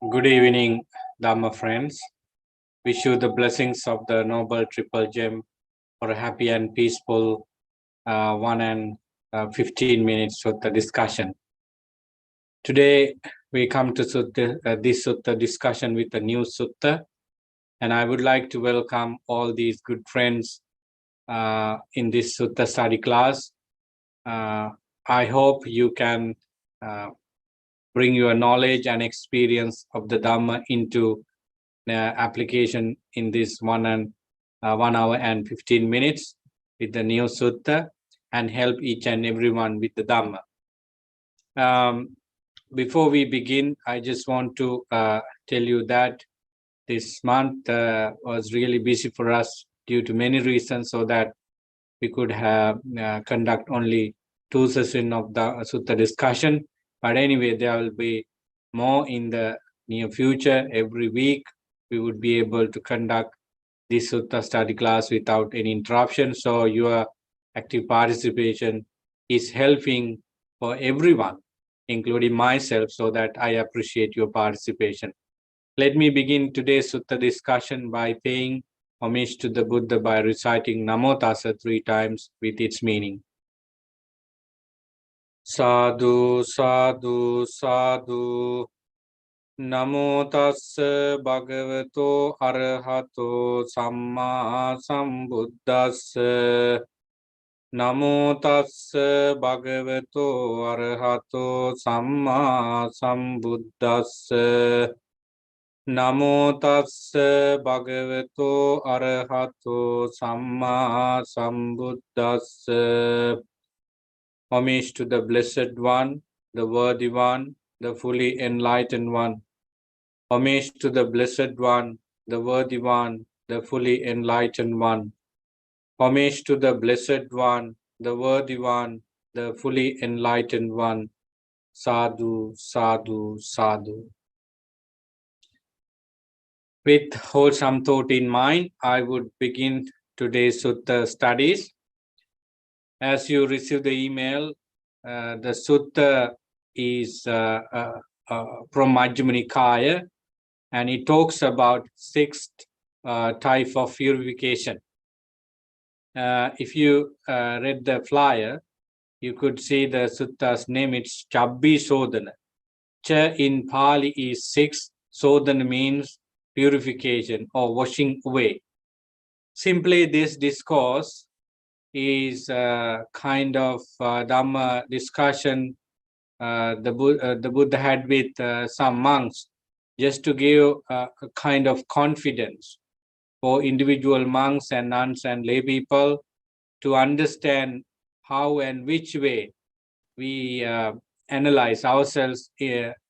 Good evening, Dharma friends. Wish you the blessings of the Noble Triple Gem for a happy and peaceful 1 and 15 minutes Sutta discussion. Today, we come to this Sutta discussion with a new Sutta, and I would like to welcome all these good friends in this Sutta study class. I hope you can bring your knowledge and experience of the Dhamma into application in this 1 hour and 15 minutes with the new Sutta and help each and everyone with the Dhamma. Before we begin, I just want to tell you that this month was really busy for us due to many reasons, so that we could have conduct only 2 sessions of the Sutta discussion. But anyway, there will be more in the near future. Every week, we would be able to conduct this Sutta study class without any interruption. So your active participation is helping for everyone, including myself, so that I appreciate your participation. Let me begin today's Sutta discussion by paying homage to the Buddha by reciting Namo Tassa 3 times with its meaning. Sadhu, sadhu, sadhu. Namo Tassa Bhagavato Arahato Samma Sambuddhassa. Namo Tassa Bhagavato Arahato Samma Sambuddhassa. Namo Tassa Bhagavato Arahato Samma Sambuddhassa. Homage to the Blessed One, the Worthy One, the fully enlightened one. Homage to the Blessed One, the Worthy One, the fully enlightened one. Homage to the Blessed One, the Worthy One, the fully enlightened one. Sadhu, sadhu, sadhu. With wholesome thought in mind, I would begin today's Sutta studies. As you receive the email, the Sutta is from Majjhima Nikaya, and it talks about 6 type of purification. If you read the flyer, you could see the Sutta's name. It's Chabbi Sodana. Cha in Pali is 6. Sodana means purification or washing away. Simply, this discourse is a kind of Dhamma discussion the Buddha had with some monks, just to give a kind of confidence for individual monks and nuns and lay people to understand how and which way we analyze ourselves,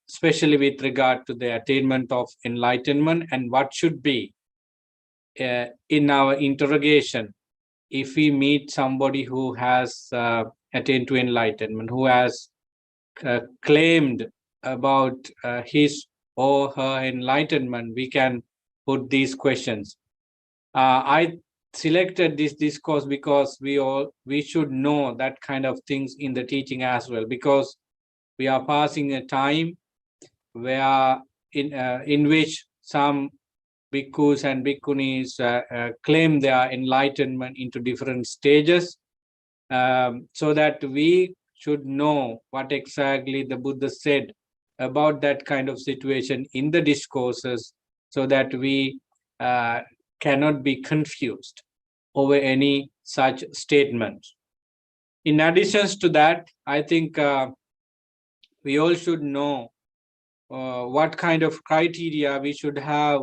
especially with regard to the attainment of enlightenment, and what should be in our interrogation if we meet somebody who has attained to enlightenment, who has claimed about his or her enlightenment. We can put these questions. I selected this discourse because we should know that kind of things in the teaching as well, because we are passing a time where in which some bhikkhus and bhikkhunis claim their enlightenment into different stages, so that we should know what exactly the Buddha said about that kind of situation in the discourses, so that we cannot be confused over any such statements. In addition to that, I think we all should know what kind of criteria we should have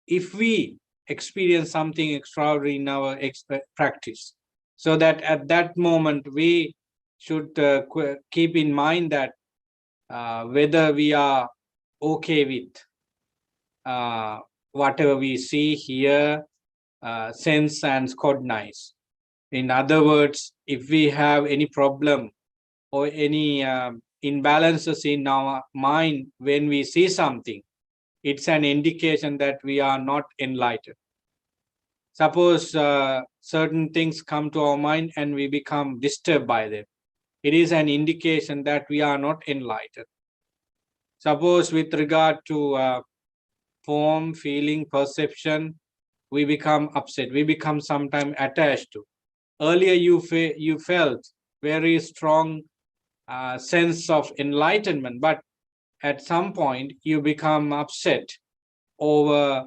if we experience something extraordinary in our practice, so that at that moment we should keep in mind that whether we are okay with whatever we see, hear, sense, and cognize. In other words, if we have any problem or any imbalances in our mind when we see something, it's an indication that we are not enlightened. Suppose certain things come to our mind and we become disturbed by them. It is an indication that we are not enlightened. Suppose with regard to form, feeling, perception, we become upset. We become sometimes attached to. Earlier, you felt very strong sense of enlightenment, but at some point you become upset over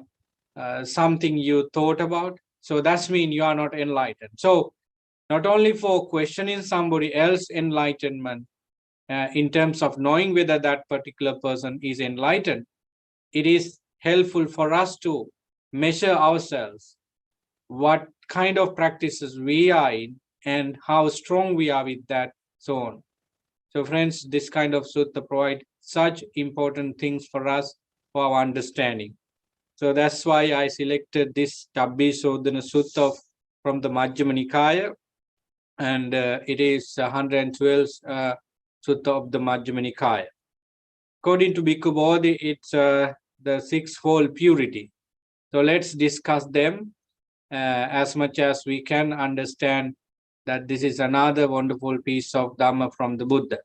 something you thought about. So that's mean you are not enlightened. So not only for questioning somebody else's enlightenment in terms of knowing whether that particular person is enlightened, it is helpful for us to measure ourselves, what kind of practices we are in and how strong we are with that, so on. So friends, this kind of sutta provide such important things for us for our understanding. So that's why I selected this Tabbi Sodhana Sutta from the Majjhima Nikaya, and it is 112th Sutta of the Majjhima Nikaya. According to Bhikkhu Bodhi, it's the sixfold purity. So let's discuss them as much as we can understand that this is another wonderful piece of Dhamma from the Buddha.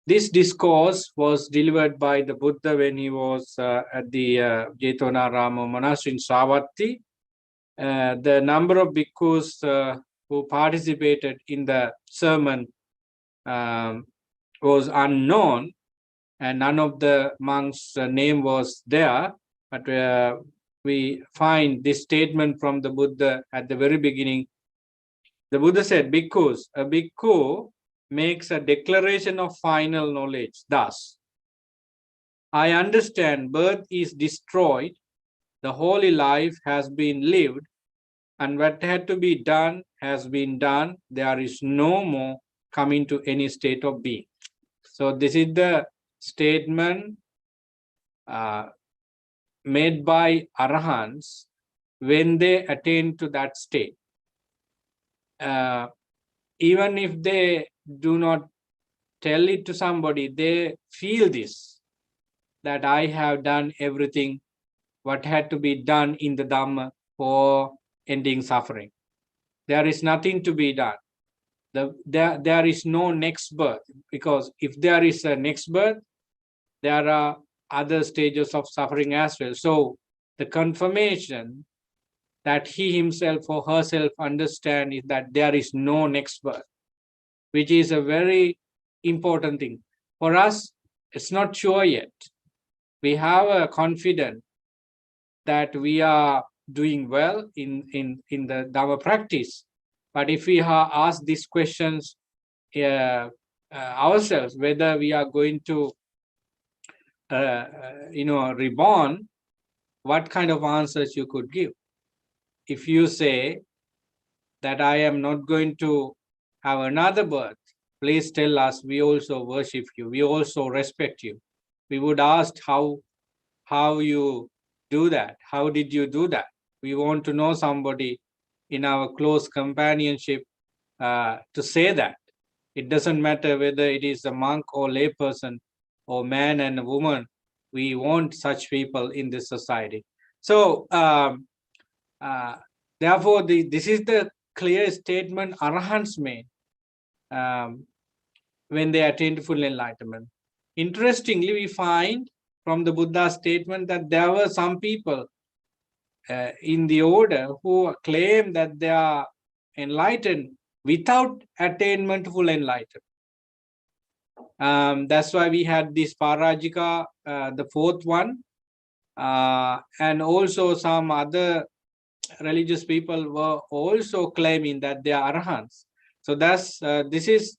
This discourse was delivered by the Buddha when he was at the Jetonarama monastery in Savatthi. The number of bhikkhus who participated in the sermon was unknown, and none of the monks' name was there, but we find this statement from the Buddha at the very beginning. The Buddha said, bhikkhus, a bhikkhu makes a declaration of final knowledge. Thus, I understand birth is destroyed, the holy life has been lived, and what had to be done has been done. There is no more coming to any state of being. So this is the statement made by Arahants when they attain to that state. Even if they do not tell it to somebody, they feel this, that I have done everything what had to be done in the Dhamma for ending suffering. There is nothing to be done. There is no next birth, because if there is a next birth, there are other stages of suffering as well. So the confirmation that he himself or herself understand is that there is no next birth, which is a very important thing. For us, it's not sure yet. We have a confidence that we are doing well in the Dhamma practice. But if we have asked these questions ourselves, whether we are going to reborn, what kind of answers you could give? If you say that I am not going to have another birth, please tell us, we also worship you, we also respect you. We would ask how you do that, how did you do that? We want to know somebody in our close companionship to say that. It doesn't matter whether it is a monk or layperson or man and a woman, we want such people in this society. So therefore, this is the clear statement Arahants made when they attain to full enlightenment. Interestingly, we find from the Buddha's statement that there were some people in the order who claim that they are enlightened without attainment to full enlightenment. That's why we had this Parajika, the fourth one, and also some other religious people were also claiming that they are Arahants. So this is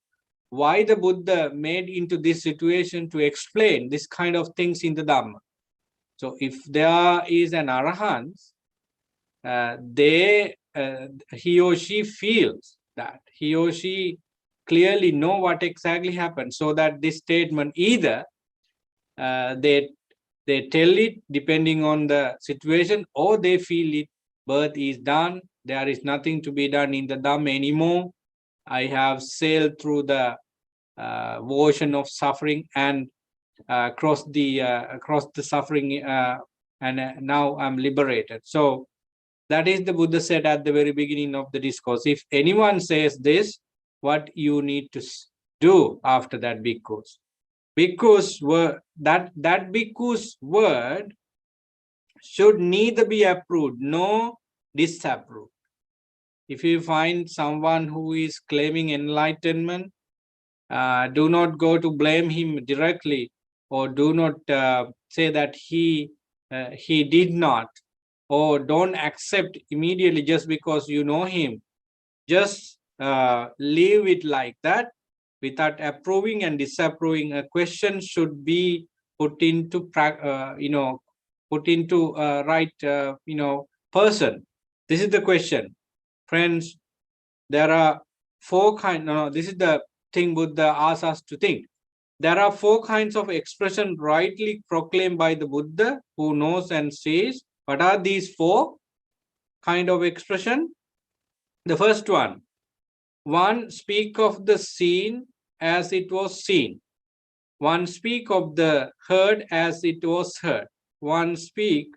why the Buddha made into this situation to explain this kind of things in the Dhamma. So if there is an Arahant, he or she feels that, he or she clearly know what exactly happened, so that this statement either they tell it depending on the situation, or they feel it, birth is done, there is nothing to be done in the Dhamma anymore. I have sailed through the ocean of suffering and across the suffering, and now I'm liberated. So that is the Buddha said at the very beginning of the discourse. If anyone says this, what you need to do after that, bhikkhus? Bhikkhu's word, that bhikkhu's word should neither be approved nor disapproved. If you find someone who is claiming enlightenment, do not go to blame him directly, or do not say that he did not, or don't accept immediately just because you know him. Just leave it like that without approving and disapproving. A question should be put into put into right person. This is the question, friends. There are four kinds. No, this is the thing Buddha asks us to think. There are four kinds of expression rightly proclaimed by the Buddha, who knows and sees. What are these four kind of expression? The first one speak of the seen as it was seen. One speak of the heard as it was heard. One speak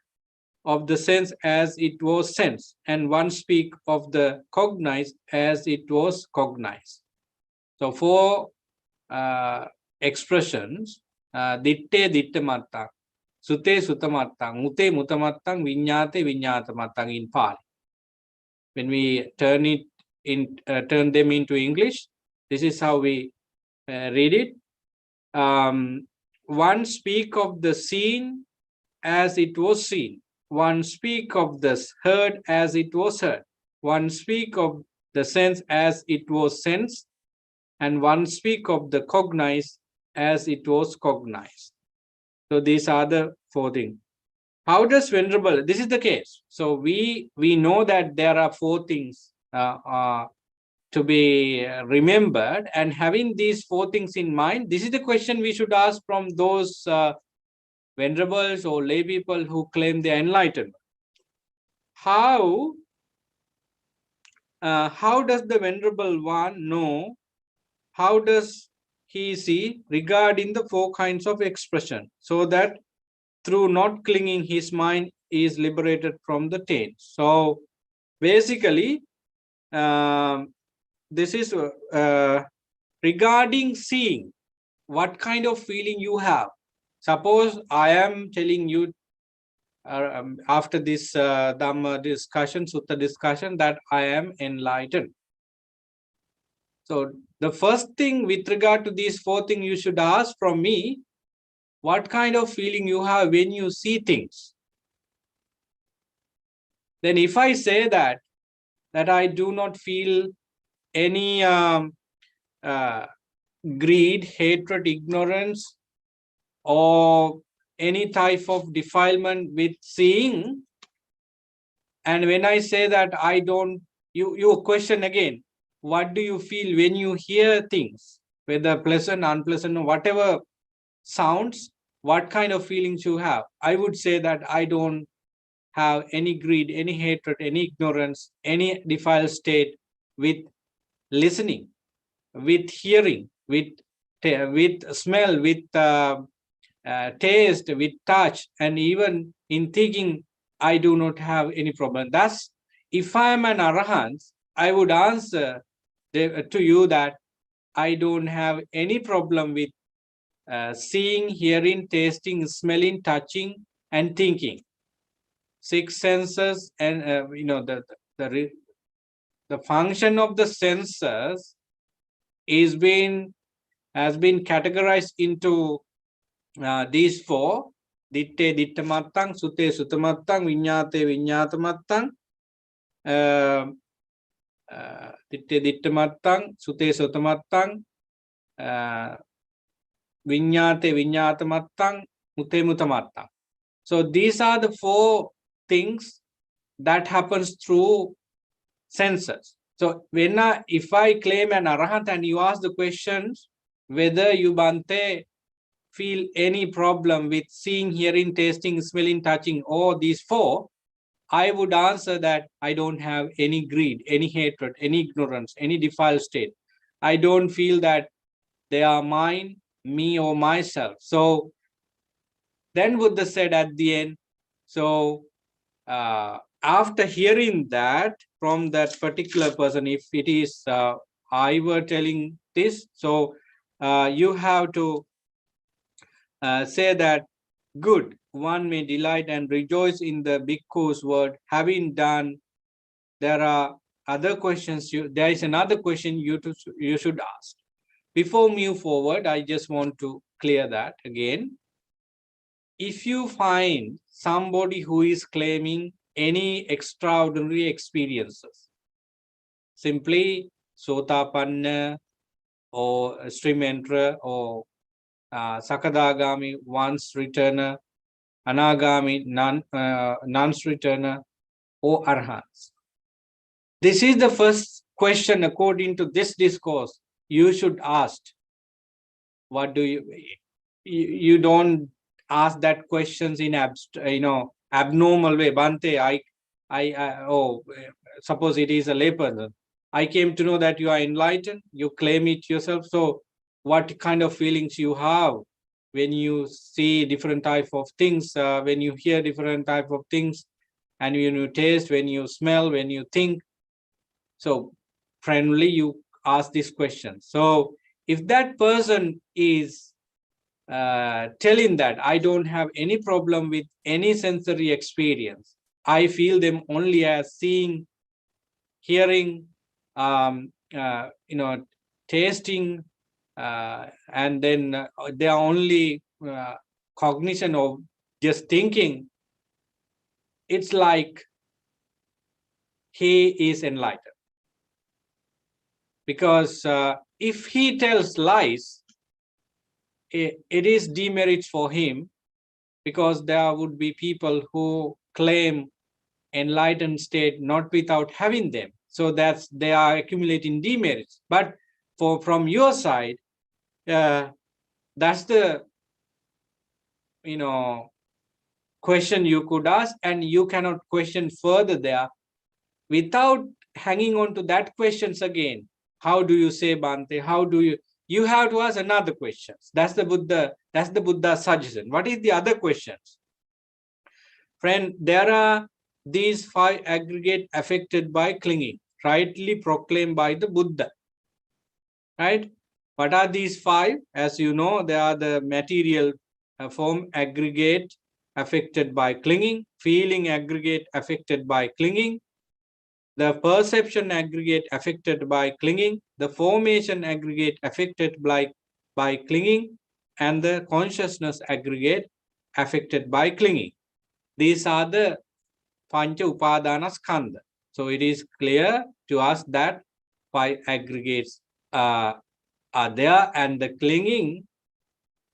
of the sense as it was sensed. And one speak of the cognized as it was cognized. So four expressions, ditte dittamattang, sute sutamattang, mute mutamattang, viññāte viññātamattang in Pali. When we turn them into English, this is how we read it. One speak of the seen as it was seen. One speak of the heard as it was heard. One speak of the sense as it was sensed. And one speak of the cognized as it was cognized. So these are the four things. How does Venerable, this is the case. So we know that there are four things to be remembered, and having these four things in mind, this is the question we should ask from those venerables or lay people who claim their enlightenment. How does the venerable one know? How does he see regarding the four kinds of expression, so that through not clinging his mind is liberated from the taint? So basically, this is regarding seeing, what kind of feeling you have. Suppose I am telling you after this Dhamma discussion, Sutta discussion, that I am enlightened. So the first thing with regard to these four things you should ask from me, what kind of feeling you have when you see things. Then if I say that I do not feel any greed, hatred, ignorance, or any type of defilement with seeing, and when I say that I don't, you question again, what do you feel when you hear things, whether pleasant, unpleasant, whatever sounds, what kind of feelings you have? I would say that I don't have any greed, any hatred, any ignorance, any defiled state with listening, with hearing, with smell, with taste, with touch, and even in thinking, I do not have any problem. Thus, if I am an arahant, I would answer to you that I don't have any problem with seeing, hearing, tasting, smelling, touching, and thinking. Six senses, and the function of the senses has been categorized into these four: ditte dittamattang, sute sutamattang, viññāte viññātamattang, ditte dittamattang, sute sutamattang, viññāte viññātamattang, mute mutamattang. So these are the four things that happens through senses. So when if I claim an arahant and you ask the questions whether you Bhante feel any problem with seeing, hearing, tasting, smelling, touching, all these four, I would answer that I don't have any greed, any hatred, any ignorance, any defiled state. I don't feel that they are mine, me, or myself. So then Buddha said at the end, so after hearing that from that particular person, if it is I were telling this, so you have to say that, good, one may delight and rejoice in the bhikkhu's word. Having done, there are other questions. There is another question you should ask. Before move forward, I just want to clear that again. If you find somebody who is claiming any extraordinary experiences, simply Sotapanna or stream enterer or Sakadagami, once returner, Anagami, nonce returner, or Arhats. This is the first question according to this discourse you should ask. What do you don't ask that questions in abnormal way. Bante, suppose it is a layperson. I came to know that you are enlightened, you claim it yourself. So what kind of feelings you have when you see different type of things, when you hear different type of things, and when you taste, when you smell, when you think. So friendly, you ask this question. So if that person is telling that I don't have any problem with any sensory experience, I feel them only as seeing, hearing, tasting, and then they are only cognition of just thinking, it's like he is enlightened. Because if he tells lies, it is demerit for him, because there would be people who claim enlightened state not without having them. So that's, they are accumulating demerits. But from your side, that's the question you could ask, and you cannot question further there without hanging on to that questions again. How do you say, Bante? How do you have to ask another questions. That's the Buddha's suggestion. What is the other questions? Friend, there are these 5 aggregate affected by clinging, rightly proclaimed by the Buddha. Right? What are these 5? As you know, they are the material form aggregate affected by clinging, feeling aggregate affected by clinging, the perception aggregate affected by clinging, the formation aggregate affected by clinging, and the consciousness aggregate affected by clinging. These are the Pancha Upadanaskandha. So it is clear to us that 5 aggregates are there, and the clinging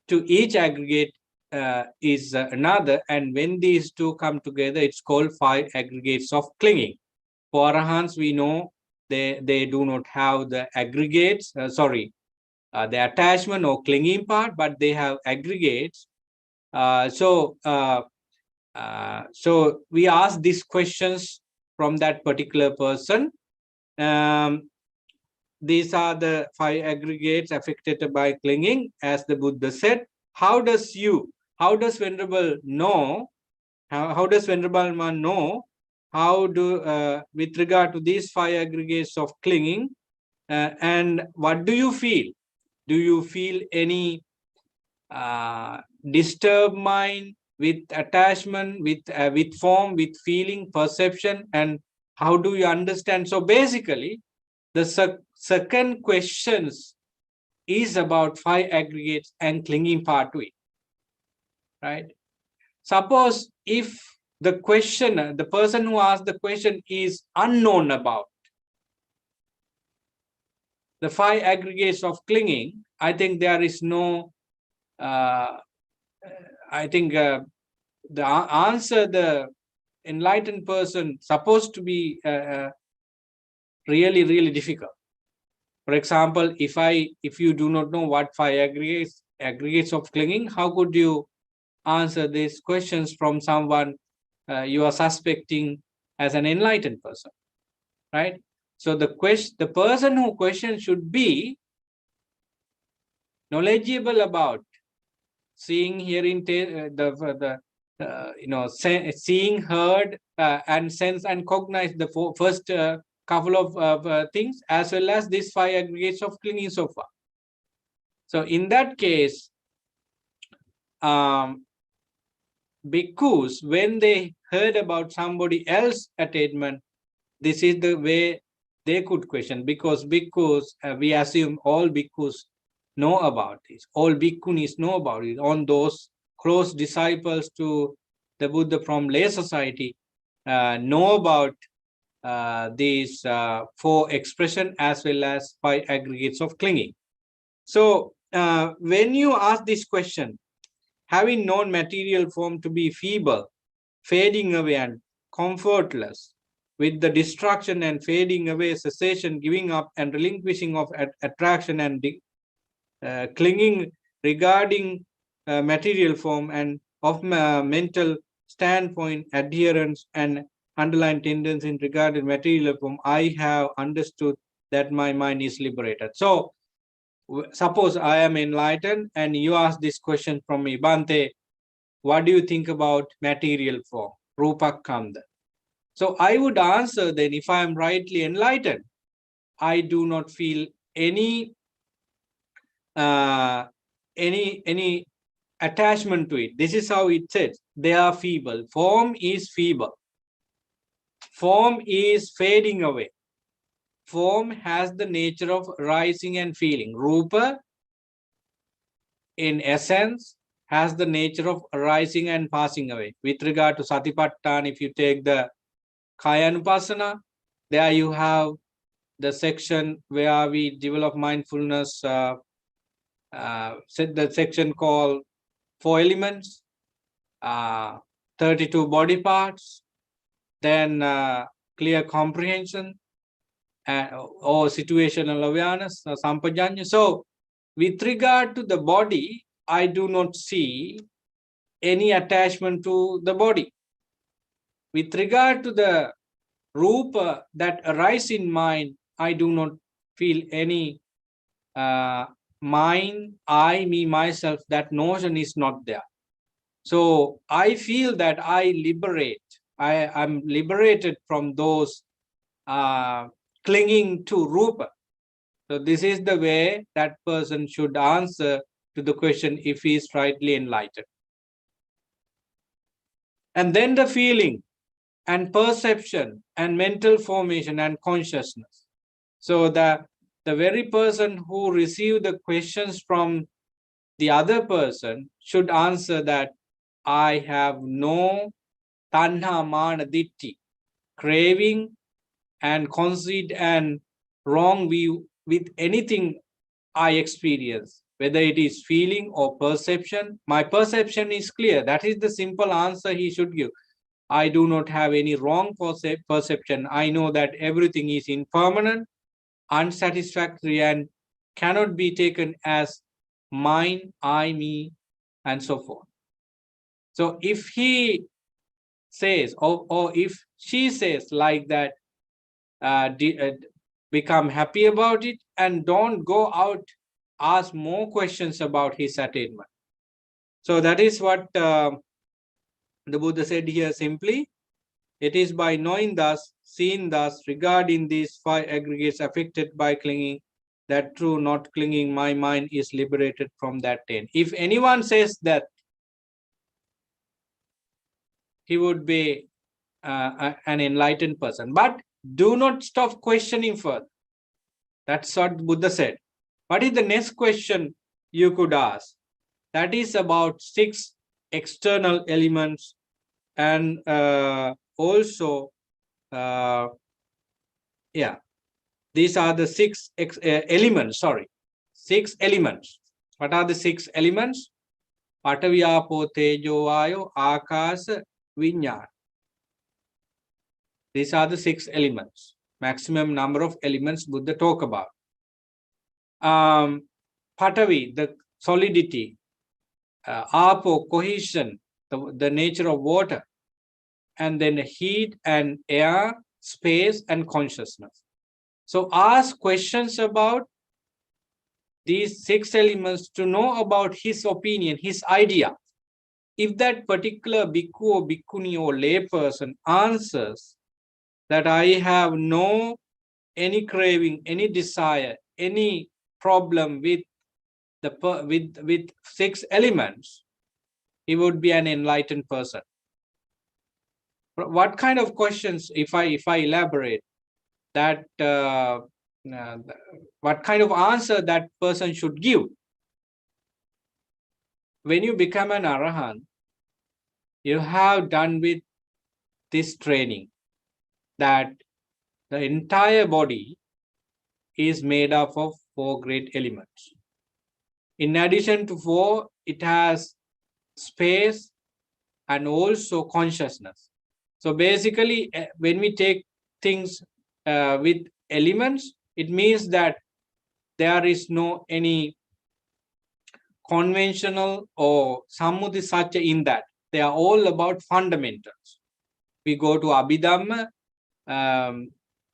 to each aggregate is another. And when these two come together, it's called 5 aggregates of clinging. For Arahants, we know they do not have the aggregates, the attachment or clinging part, but they have aggregates. So we ask these questions from that particular person. These are the 5 aggregates affected by clinging, as the Buddha said. How does Venerable know? How does Venerable Man know? How do, with regard to these 5 aggregates of clinging, and what do you feel? Do you feel any disturbed mind with attachment, with form, with feeling, perception, and how do you understand? So basically, the second questions is about 5 aggregates and clinging part to it, right? Suppose if the questioner, the person who asked the question, is unknown about the 5 aggregates of clinging, I think there is no, the answer the enlightened person supposed to be really, really difficult. For example, if you do not know what 5 aggregates of clinging, how could you answer these questions from someone you are suspecting as an enlightened person, right? So the person who questions should be knowledgeable about seeing, hearing, seeing, heard, and sense and cognize, the first couple of things, as well as these 5 aggregates of clinging so far. So in that case, bhikkhus, when they heard about somebody else's attainment, this is the way they could question, because bhikkhus, we assume all bhikkhus know about this, all bhikkhunis know about it. On those close disciples to the Buddha from lay society know about these four expression as well as five aggregates of clinging. So when you ask this question, having known material form to be feeble, fading away and comfortless, with the destruction and fading away, cessation, giving up and relinquishing of attraction and clinging regarding material form, and of mental standpoint, adherence and underlying tendency in regard to material form, I have understood that my mind is liberated. So suppose I am enlightened and you ask this question from me, Bante, what do you think about material form, Rupa Kanda? So I would answer then, if I am rightly enlightened, I do not feel any attachment to it. This is how it says. They are feeble. Form is feeble. Form is fading away. Form has the nature of rising and feeling. Rupa, in essence, has the nature of rising and passing away. With regard to Satipatthana, if you take the Kayanupasana, there you have the section where we develop mindfulness, the section called 4 elements, 32 body parts, then clear comprehension, or situational awareness, sampajanya. So with regard to the body, I do not see any attachment to the body. With regard to the rupa that arise in mind, I do not feel any mind, I, me, myself, that notion is not there. So I feel that I am liberated from those clinging to rupa. So this is the way that person should answer to the question if he is rightly enlightened. And then the feeling and perception and mental formation and consciousness. So the very person who received the questions from the other person should answer that I have no tanha mana ditti, craving and conceit and wrong view with anything I experience, whether it is feeling or perception. My perception is clear. That is the simple answer he should give. I do not have any wrong perception. I know that everything is impermanent, unsatisfactory, and cannot be taken as mine, I, me, and so forth. So if he says, or if she says like that, become happy about it and don't go out, ask more questions about his attainment. So that is what the Buddha said here simply. It is by knowing thus, seeing thus, regarding these 5 aggregates affected by clinging, that through not clinging, my mind is liberated from that taint. If anyone says that, he would be an enlightened person. But do not stop questioning further. That's what Buddha said. What is the next question you could ask? That is about 6 external elements, and also, these are the 6 elements, 6 elements. What are the 6 elements? Patavi, Apo, Tejo, Vayo, Akasa, Vinyana. These are the 6 elements. Maximum number of elements Buddha talk about. Patavi, the solidity. Apo, cohesion, the nature of water. And then heat and air, space and consciousness. So ask questions about these 6 elements to know about his opinion, his idea. If that particular bhikkhu or bhikkhuni or lay person answers that I have no any craving, any desire, any problem with the with 6 elements, he would be an enlightened person. What kind of questions, if I elaborate that, what kind of answer that person should give? When you become an Arahant, you have done with this training that the entire body is made up of 4 great elements. In addition to 4, it has space and also consciousness. So basically, when we take things with elements, it means that there is no any conventional or sammati satya in that. They are all about fundamentals. We go to Abhidhamma,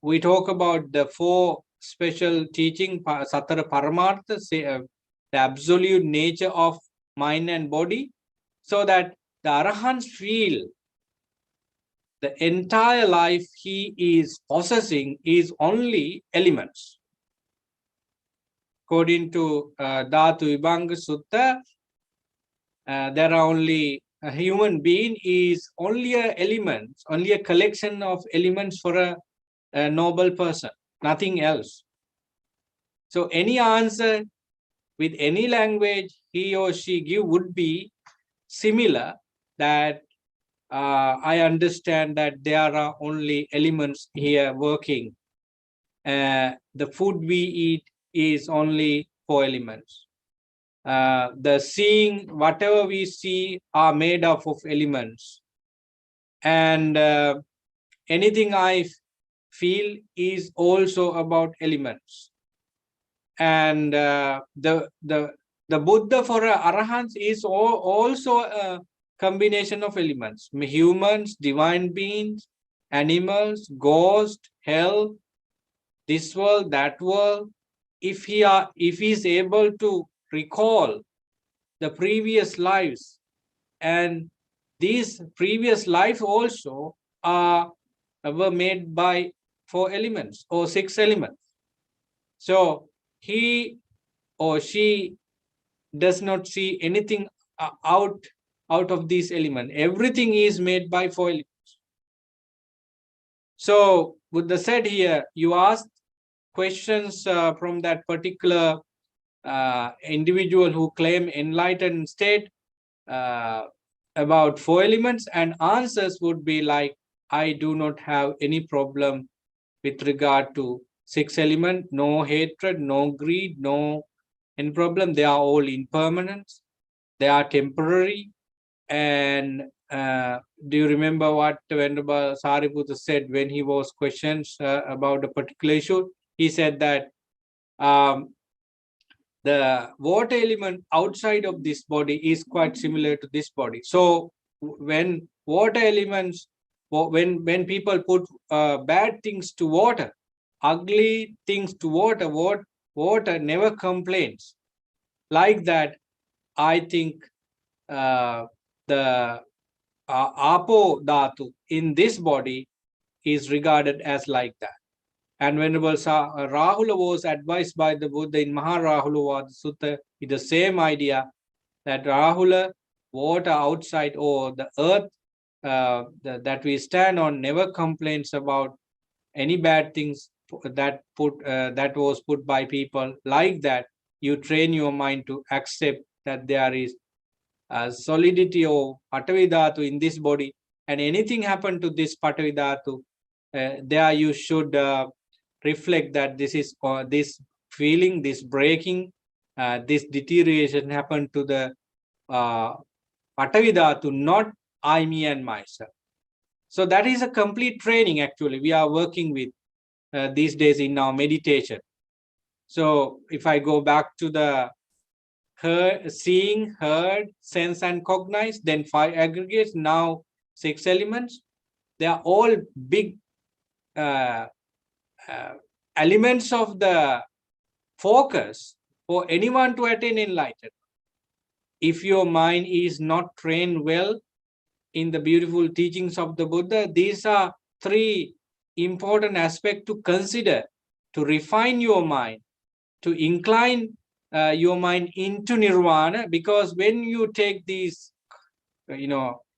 we talk about the 4 special teaching, Satara Paramartha, the absolute nature of mind and body, so that the Arahants feel the entire life he is possessing is only elements. According to Dhatu Vibhanga Sutta, there are only a human being is only a element, only a collection of elements for a noble person, nothing else. So any answer with any language he or she give would be similar, that I understand that there are only elements here working. The food we eat is only 4 elements. The seeing, whatever we see are made up of elements. And anything I feel is also about elements. And the Buddha for Arahants is also a combination of elements: humans, divine beings, animals, ghosts, hell, this world, that world. If he is able to recall the previous lives, and these previous lives also were made by 4 elements or 6 elements. So he or she does not see anything out of these elements. Everything is made by 4 elements. So Buddha said here, you asked questions from that particular individual who claim enlightened state about 4 elements, and answers would be like, I do not have any problem with regard to 6 elements, no hatred, no greed, no any problem. They are all impermanent, they are temporary. And do you remember what Venerable Sariputta said when he was questioned about a particular issue? He said that the water element outside of this body is quite similar to this body. So when water elements, when people put bad things to water, ugly things to water, water never complains. Like that, I think the Apo Dhatu in this body is regarded as like that. And Venerable Rahula was advised by the Buddha in Maharahulavad Sutta with the same idea, that Rahula, water outside or the earth that we stand on never complains about any bad things that was put by people. Like that, you train your mind to accept that there is solidity of Patavi Dhatu in this body, and anything happen to this Patavi Dhatu, there you should reflect that this is this feeling, this breaking, this deterioration happened to the Patavi Dhatu, not I, me, and myself. So that is a complete training actually we are working with these days in our meditation. So if I go back to the seeing, heard, sense, and cognize, then 5 aggregates, now 6 elements. They are all big elements of the focus for anyone to attain enlightenment. If your mind is not trained well in the beautiful teachings of the Buddha, these are 3 important aspects to consider to refine your mind, to incline your mind into nirvana. Because when you take these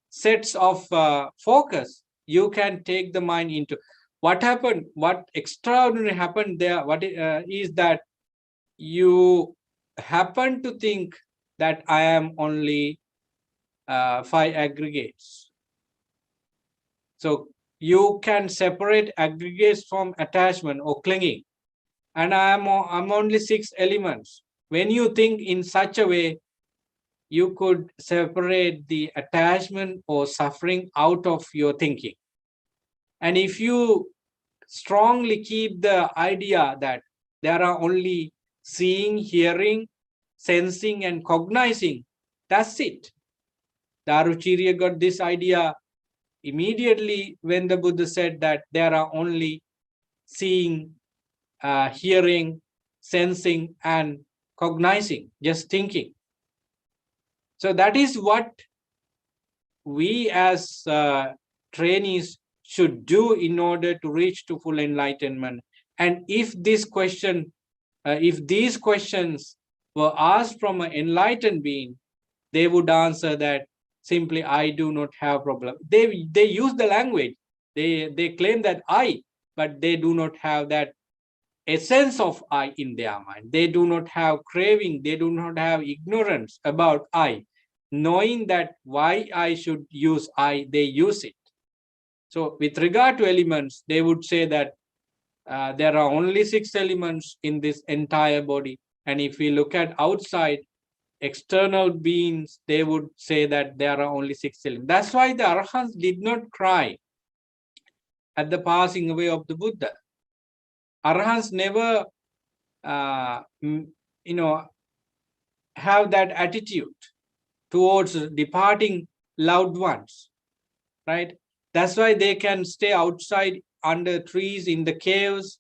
sets of focus, you can take the mind into what happened. What extraordinary happened there? What is that you happen to think that I am only 5 aggregates. So you can separate aggregates from attachment or clinging, and I'm only 6 elements. When you think in such a way, you could separate the attachment or suffering out of your thinking. And if you strongly keep the idea that there are only seeing, hearing, sensing, and cognizing, that's it. Daruchirya got this idea immediately when the Buddha said that there are only seeing, hearing, sensing, and cognizing, just thinking. So that is what we as trainees should do in order to reach to full enlightenment. And if this question, if these questions were asked from an enlightened being, they would answer that simply, I do not have problem. They use the language. They claim that I, but they do not have that essence of I in their mind. They do not have craving. They do not have ignorance about I. Knowing that why I should use I, they use it. So with regard to elements, they would say that there are only 6 elements in this entire body. And if we look at outside, external beings, they would say that there are only 6 elements. That's why the Arahants did not cry at the passing away of the Buddha. Arahants never, have that attitude towards departing loved ones, right? That's why they can stay outside under trees in the caves,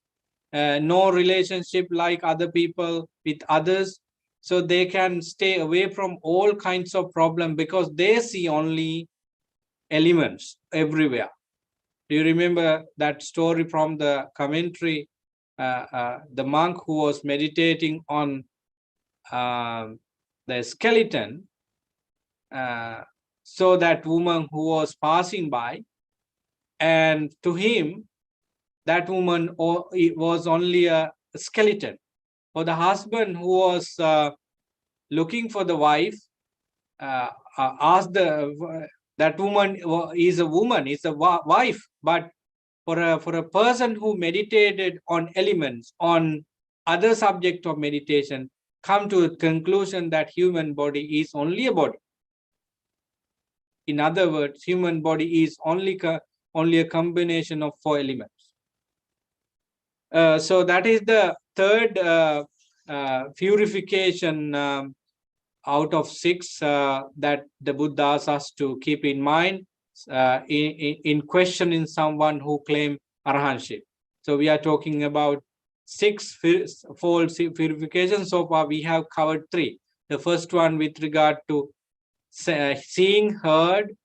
no relationship like other people with others. So they can stay away from all kinds of problems because they see only elements everywhere. Do you remember that story from the commentary? The monk who was meditating on the skeleton, so that woman who was passing by, and to him, that woman was only a skeleton. For the husband who was looking for the wife, asked that woman is a woman, is a wife, but for a person who meditated on elements, on other subject of meditation, come to a conclusion that human body is only a body. In other words, human body is only a combination of 4 elements. So that is the third purification out of 6 that the Buddha asks us to keep in mind in questioning someone who claim arahantship. So we are talking about 6 fold purifications. So far we have covered 3. The first one with regard to seeing, heard,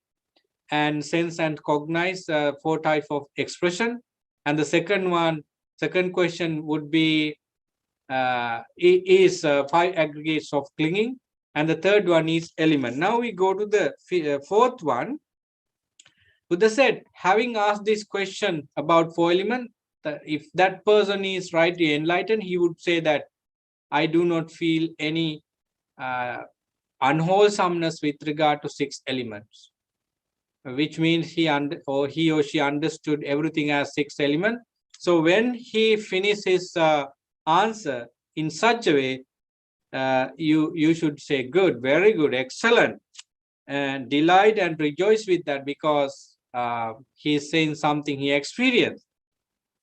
and sense and cognize, 4 types of expression. And the second question would be is 5 aggregates of clinging. And the third one is element. Now we go to the fourth one. Buddha said, having asked this question about 4 elements, if that person is rightly enlightened, he would say that I do not feel any unwholesomeness with regard to 6 elements, which means he or she understood everything as 6 elements. So when he finishes his answer in such a way, you should say good, very good, excellent, and delight and rejoice with that, because he is saying something he experienced.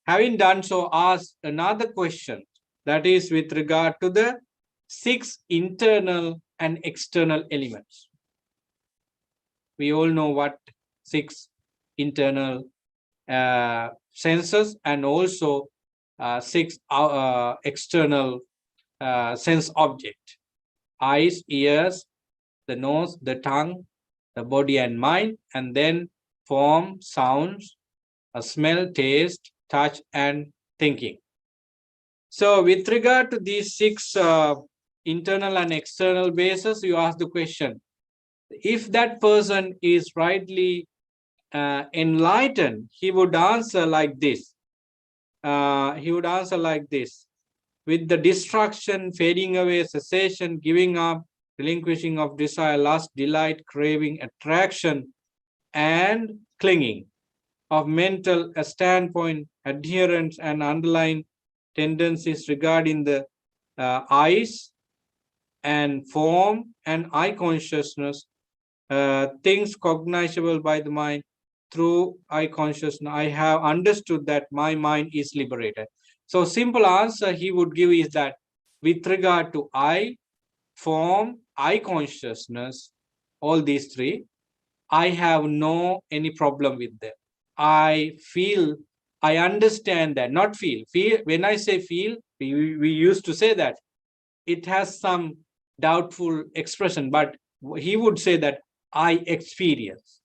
Having done so, ask another question, that is with regard to the 6 internal and external elements. We all know what 6 internal senses and also 6 external sense object: eyes, ears, the nose, the tongue, the body and mind, and then form, sounds, smell, taste, touch, and thinking. So with regard to these 6 internal and external bases, you ask the question, If that person is rightly enlightened, he would answer like this. With the destruction, fading away, cessation, giving up, relinquishing of desire, lust, delight, craving, attraction, and clinging of mental standpoint, adherence, and underlying tendencies regarding the eyes and form and eye consciousness, things cognizable by the mind through eye consciousness, I have understood that my mind is liberated. So simple answer he would give is that with regard to eye, form, eye consciousness, all these three, I have no any problem with them. I feel, I understand that, not feel. Feel, when I say feel, we used to say that it has some doubtful expression, but he would say that I experience,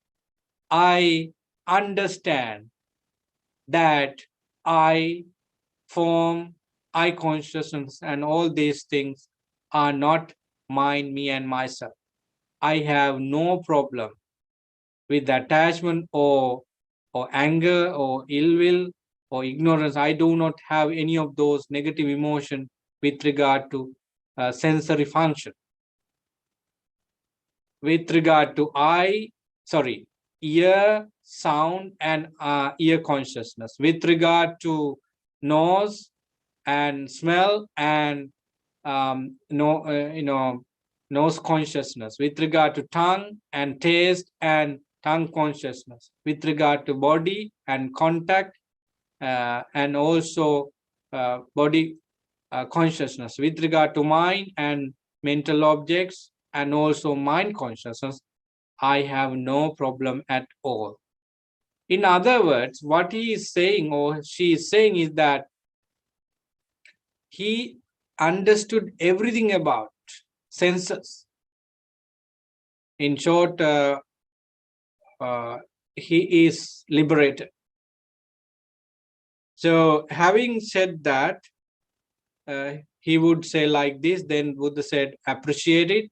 I understand that I form, I consciousness, and all these things are not mine, me, and myself. I have no problem with attachment or anger or ill will or ignorance. I do not have any of those negative emotion with regard to sensory function. With regard to ear, sound, and ear consciousness. With regard to nose and smell and nose consciousness. With regard to tongue and taste and tongue consciousness. With regard to body and contact and also body consciousness. With regard to mind and mental objects and also mind consciousness, I have no problem at all. In other words, what he is saying or she is saying is that he understood everything about senses. In short, he is liberated. So having said that, he would say like this, then Buddha said, appreciate it,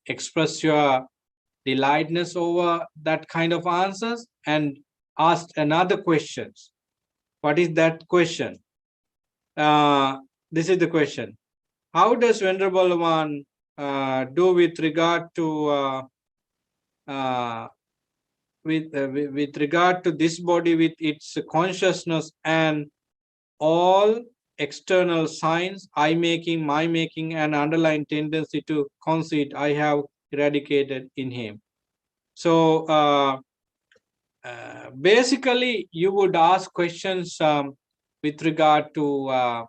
express your delightness over that kind of answers, and ask another questions. What is that question? This is the question. How does Venerable One do with regard to with regard to this body with its consciousness and all external signs, I making, my making, and underlying tendency to conceit I have eradicated in him. So basically, you would ask questions with regard to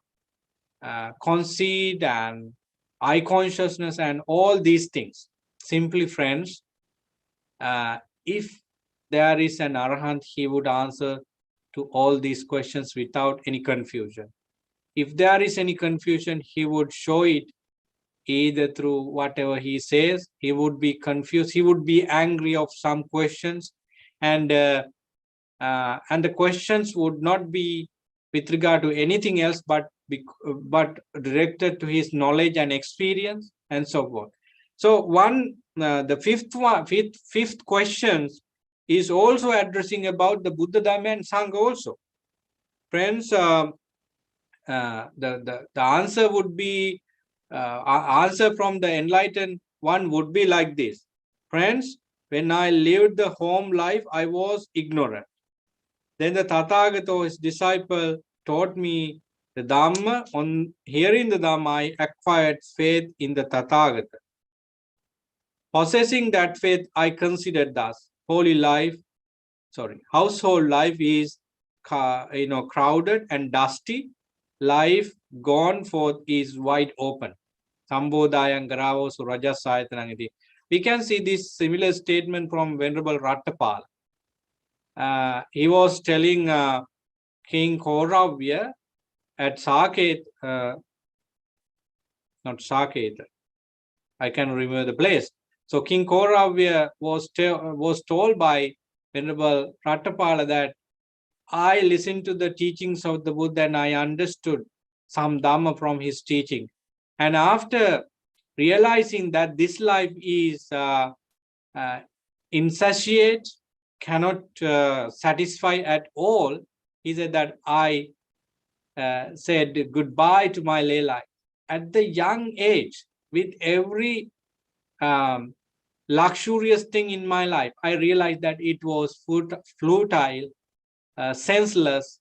conceit and eye consciousness and all these things. Simply, friends, if there is an arahant, he would answer to all these questions without any confusion. If there is any confusion, he would show it either through whatever he says. He would be confused, he would be angry of some questions, and the questions would not be with regard to anything else but directed to his knowledge and experience and so forth. So the fifth questions is also addressing about the Buddha, Dhamma, and Sangha also. Friends, the answer would be answer from the enlightened one would be like this. Friends, when I lived the home life, I was ignorant. Then the Tathagata, his disciple, taught me the Dhamma. On hearing the Dhamma, I acquired faith in the Tathagata. Possessing that faith, I considered thus household life is crowded and dusty. Life gone forth is wide open. Sambodayang Garavo Surajasayatanangiti. We can see this similar statement from Venerable Rattapala. He was telling King Kauravya at Saket, not Saket, I can remember the place. So King Kauravya was told by Venerable Rattapala that I listened to the teachings of the Buddha and I understood some Dhamma from his teaching. And after realizing that this life is insatiate, cannot satisfy at all, he said that I said goodbye to my lay life. At the young age, with every luxurious thing in my life, I realized that it was futile, senseless,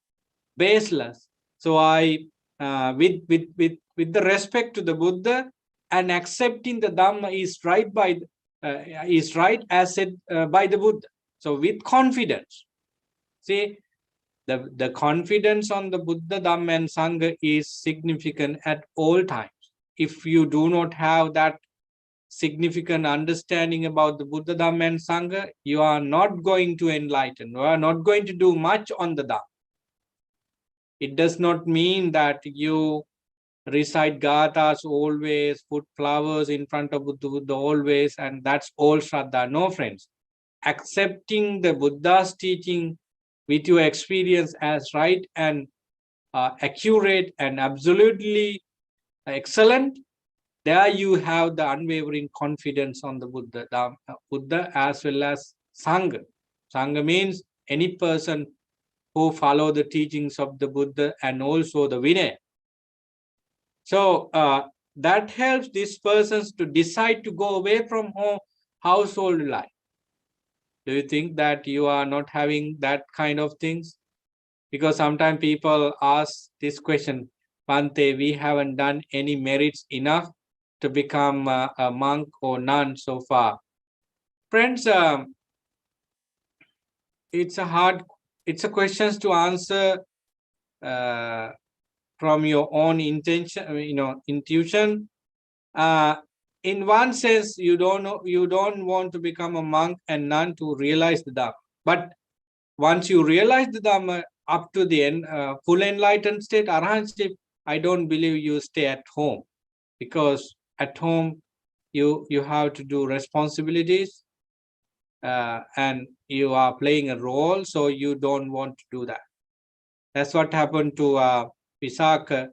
baseless. So I, with the respect to the Buddha and accepting the Dhamma is right as said by the Buddha. So with confidence, see, the confidence on the Buddha, Dhamma, and Sangha is significant at all times. If you do not have that significant understanding about the Buddha, Dhamma, and Sangha, you are not going to enlighten. You are not going to do much on the Dhamma. It does not mean that you recite gathas always, put flowers in front of Buddha always, and that's all Shraddha. No, friends. Accepting the Buddha's teaching with your experience as right and accurate and absolutely excellent, there you have the unwavering confidence on the Buddha as well as Sangha. Sangha means any person who follow the teachings of the Buddha and also the Vinaya. So that helps these persons to decide to go away from household life. Do you think that you are not having that kind of things? Because sometimes people ask this question, Bante, we haven't done any merits enough to become a monk or nun so far. Friends, it's a questions to answer from your own intention, intuition. In one sense, you don't want to become a monk and nun to realize the Dhamma. But once you realize the Dhamma up to the end, full enlightened state, arahant, I don't believe you stay at home, because at home you have to do responsibilities and you are playing a role, so you don't want to do that. That's what happened to Visakha,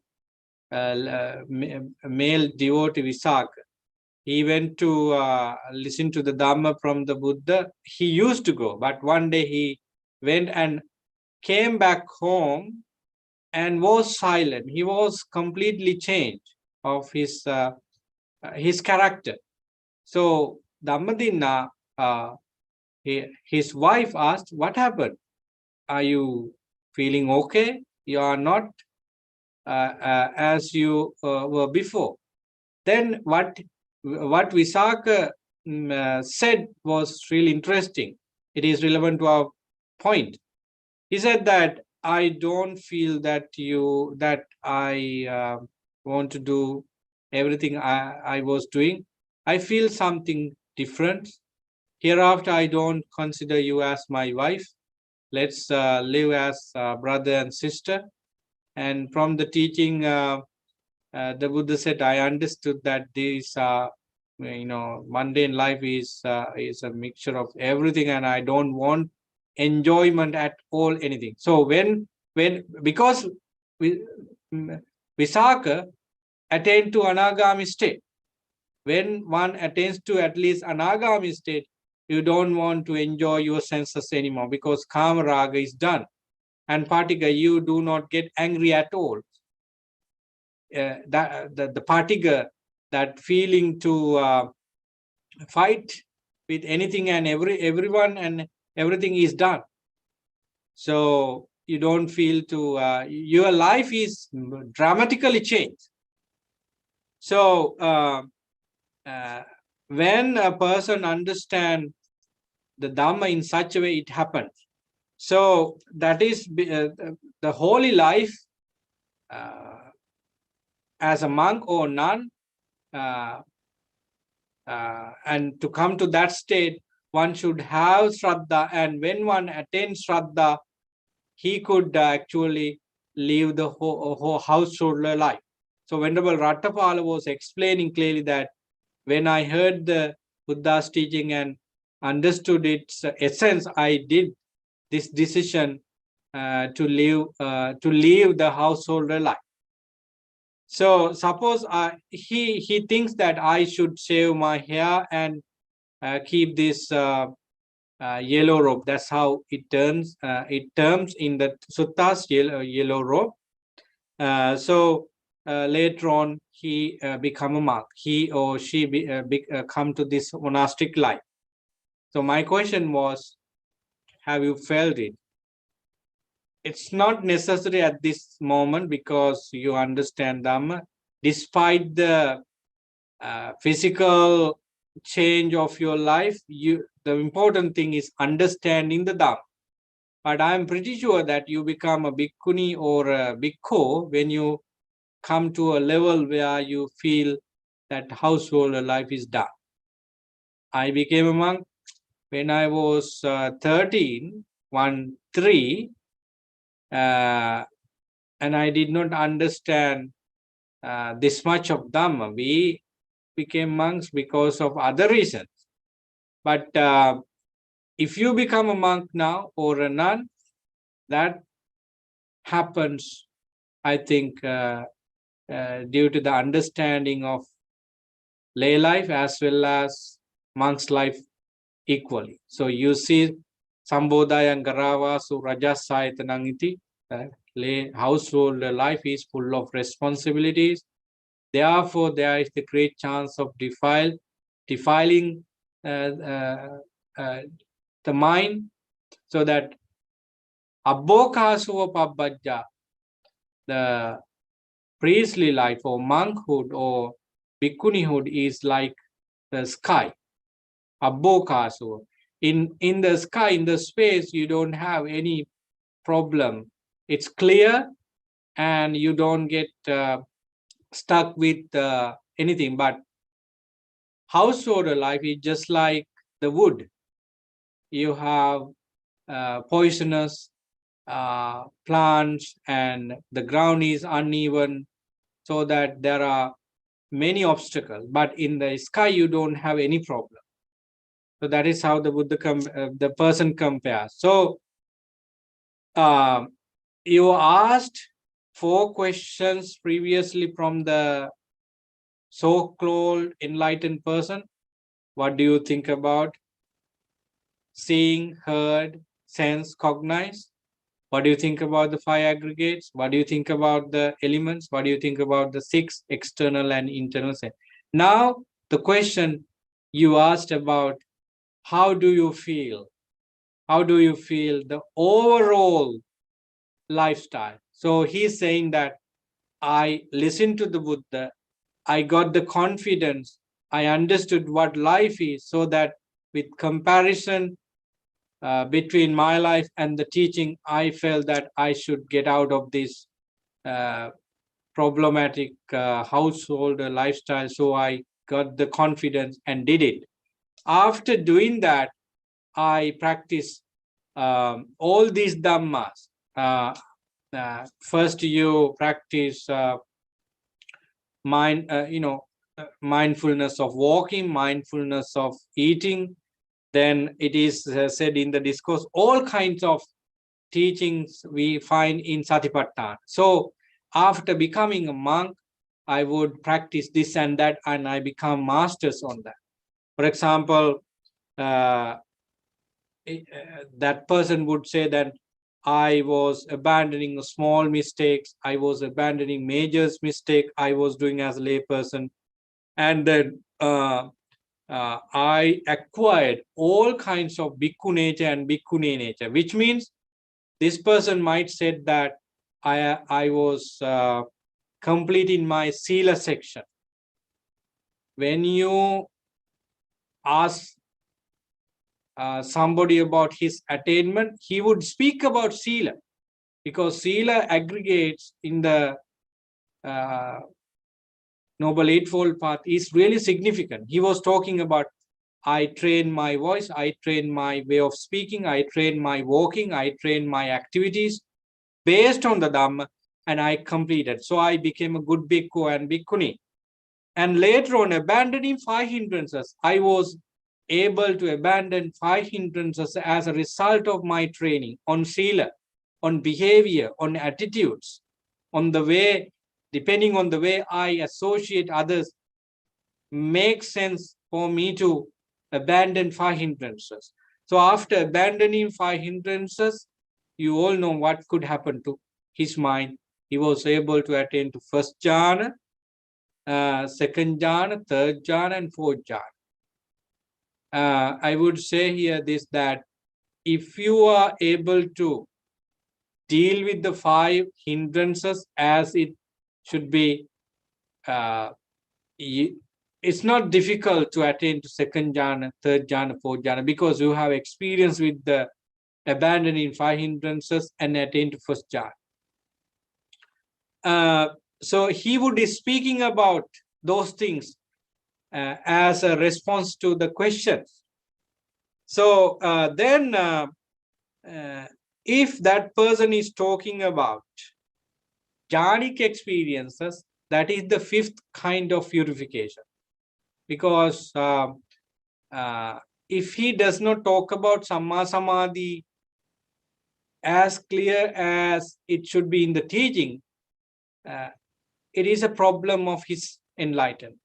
male devotee Visakha. He went to listen to the Dhamma from the Buddha. He used to go, but one day he went and came back home and was silent. He was completely changed of his character. So Dhammadinna, his wife asked, what happened? Are you feeling okay? You are not as you were before. Then what Visakha said was really interesting. It is relevant to our point. He said that I don't feel that I want to do everything I was doing. I feel something different. Hereafter, I don't consider you as my wife. Let's live as brother and sister. And from the teaching, the Buddha said, I understood that these mundane life is a mixture of everything, and I don't want enjoyment at all, anything. So because Visakha attained to anagami state, when one attains to at least anagami state, you don't want to enjoy your senses anymore, because kama raga is done, and patigha, you do not get angry at all. The patigha, that feeling to fight with anything and everyone and everything is done. So you don't feel to your life is dramatically changed. So when a person understands the Dhamma in such a way, it happens. So that is the holy life as a monk or nun, and to come to that state, one should have Shraddha, and when one attains Shraddha, he could actually live the whole householder life. So Venerable Rattapala was explaining clearly that when I heard the Buddha's teaching and understood its essence, I did this decision to live the householder life. So suppose he thinks that I should shave my hair and keep this yellow robe. That's how it turns. It terms in the suttas yellow robe. So later on, he become a monk. He or she come to this monastic life. So my question was, have you felt it? It's not necessary at this moment because you understand Dhamma. Despite the physical change of your life, the important thing is understanding the Dhamma. But I'm pretty sure that you become a bhikkhuni or a bhikkhu when you come to a level where you feel that household life is done. I became a monk when I was 13, 3, and I did not understand this much of Dhamma. We became monks because of other reasons. But if you become a monk now or a nun, that happens, I think, due to the understanding of lay life as well as monk's life equally. So you see, Sambodaya Garava Su Rajasayatanang iti, lay household life is full of responsibilities. Therefore, there is the great chance of defiling the mind, so that Abbokasuva Pabbajja, the priestly life or monkhood or bhikkhunihood is like the sky. Abbokasuva. In the sky, in the space, you don't have any problem. It's clear and you don't get stuck with anything. But household life is just like the wood. You have poisonous plants and the ground is uneven, so that there are many obstacles. But in the sky, you don't have any problem. So that is how the Buddha the person compares. So you asked 4 questions previously from the so-called enlightened person. What do you think about seeing, heard, sense, cognize? What do you think about the 5 aggregates? What do you think about the elements? What do you think about the 6 external and internal sense? Now, the question you asked about, how do you feel? How do you feel the overall lifestyle? So he's saying that I listened to the Buddha, I got the confidence, I understood what life is, so that with comparison between my life and the teaching, I felt that I should get out of this problematic household lifestyle. So I got the confidence and did it. After doing that, I practice all these dhammas. First, you practice mindfulness of walking, mindfulness of eating. Then it is said in the discourse, all kinds of teachings we find in Satipatthana. So after becoming a monk, I would practice this and that, and I become masters on that. For example, that person would say that I was abandoning small mistakes, I was abandoning major mistake I was doing as a layperson, and then I acquired all kinds of bhikkhu nature and bhikkhuni nature, which means this person might say that I was complete in my sila section. When you ask somebody about his attainment, he would speak about sila, because sila aggregates in the Noble Eightfold Path is really significant. He was talking about, I train my voice, I train my way of speaking, I train my walking, I train my activities based on the Dhamma, and I completed. So I became a good bhikkhu and bhikkhuni. And later on, abandoning 5 hindrances, I was able to abandon 5 hindrances as a result of my training on sila, on behavior, on attitudes, on the way depending on the way I associate others, makes sense for me to abandon 5 hindrances. So after abandoning 5 hindrances, you all know what could happen to his mind. He was able to attain to first jhana, second jhana, third jhana, and fourth jhana. I would say here this, that if you are able to deal with the 5 hindrances as it should be, it's not difficult to attain to second jhana, third jhana, fourth jhana, because you have experience with the abandoning 5 hindrances and attain to first jhana. So he would be speaking about those things as a response to the questions. So then if that person is talking about jhanic experiences, that is the 5th kind of purification. Because if he does not talk about Samma Samadhi as clear as it should be in the teaching, it is a problem of his enlightenment.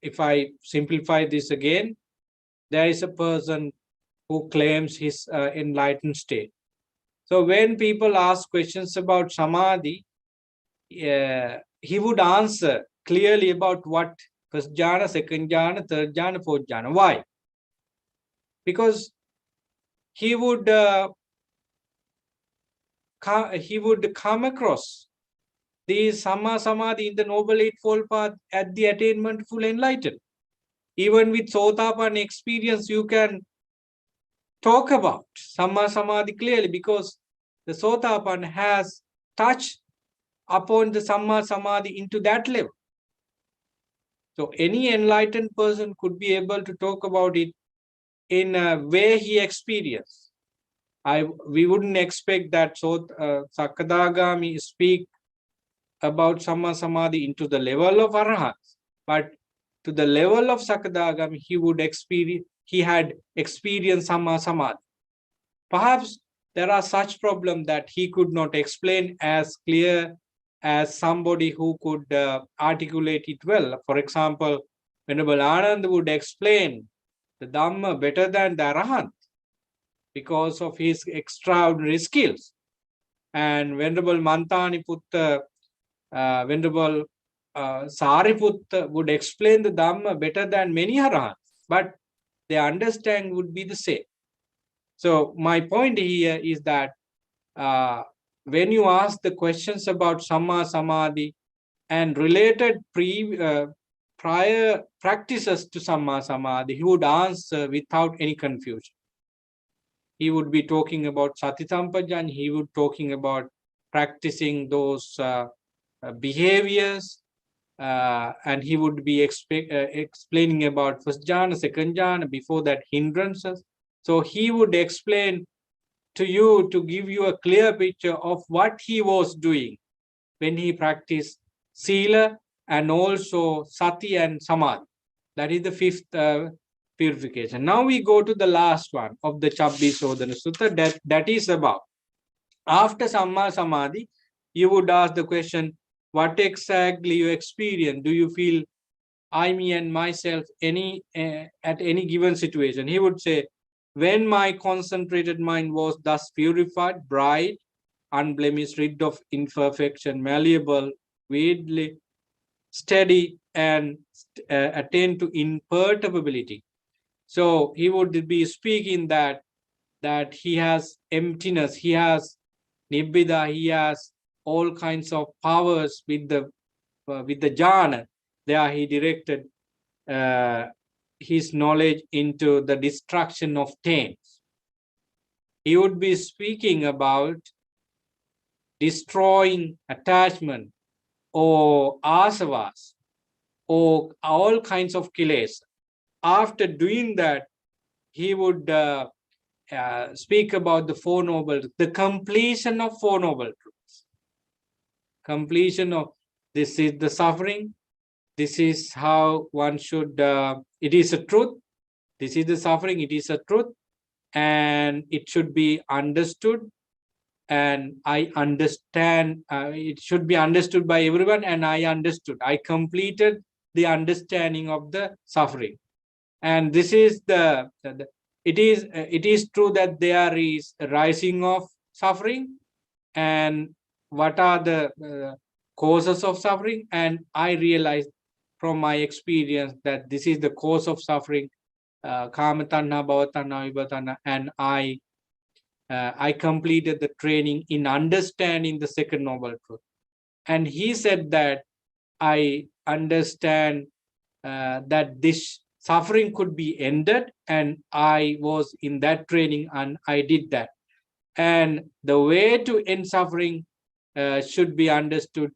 If I simplify this again, there is a person who claims his enlightened state. So when people ask questions about Samadhi, he would answer clearly about what first jhana, second jhana, third jhana, fourth jhana. Why? Because he would come across the Samma Samadhi in the Noble Eightfold Path at the attainment full enlightened. Even with Sotapanna experience, you can talk about Samma Samadhi clearly, because the Sotapanna has touched upon the Samma Samadhi into that level. So any enlightened person could be able to talk about it in a way he experienced. We wouldn't expect that Sakadagami speak about Samma Samadhi into the level of Arahants, but to the level of Sakadagami, he had experienced Samma Samadhi. Perhaps there are such problems that he could not explain as clear as somebody who could articulate it well. For example, Venerable Anand would explain the Dhamma better than the Arahant because of his extraordinary skills. And Venerable Mantaniputta, Venerable Sariputta would explain the Dhamma better than many Arahants, but their understanding would be the same. So my point here is that when you ask the questions about Samma Samadhi and related prior practices to Samma Samadhi, he would answer without any confusion. He would be talking about Sati Sampajanya, he would talking about practicing those behaviors, and he would be explaining about first jhana, second jhana, before that hindrances. So he would explain to you to give you a clear picture of what he was doing when he practiced Sila and also Sati and Samadhi. That is the 5th purification. Now we go to the last one of the Chabbisodhana Sutta, that is about after Samma Samadhi, you would ask the question, what exactly you experience? Do you feel I, me, and myself at any given situation? He would say, when my concentrated mind was thus purified, bright, unblemished, rid of imperfection, malleable, weirdly, steady, and attained to imperturbability. So he would be speaking that he has emptiness, he has nibbida, he has all kinds of powers with the jhana. There he directed his knowledge into the destruction of taints. He would be speaking about destroying attachment or asavas or all kinds of kilesa. After doing that, he would speak about the Four Noble, the completion of Four Noble Truths. Completion of this is the suffering, this is how one should, it is a truth, this is the suffering, it is a truth, and it should be understood, and I understand, it should be understood by everyone, and I understood. I completed the understanding of the suffering. And this is it is true that there is a rising of suffering, and what are the causes of suffering. And I realized from my experience that this is the cause of suffering, kama tanha, bhava tanha, vibhava tanha, and I completed the training in understanding the second noble truth. And he said that I understand that this suffering could be ended, and I was in that training and I did that. And the way to end suffering should be understood,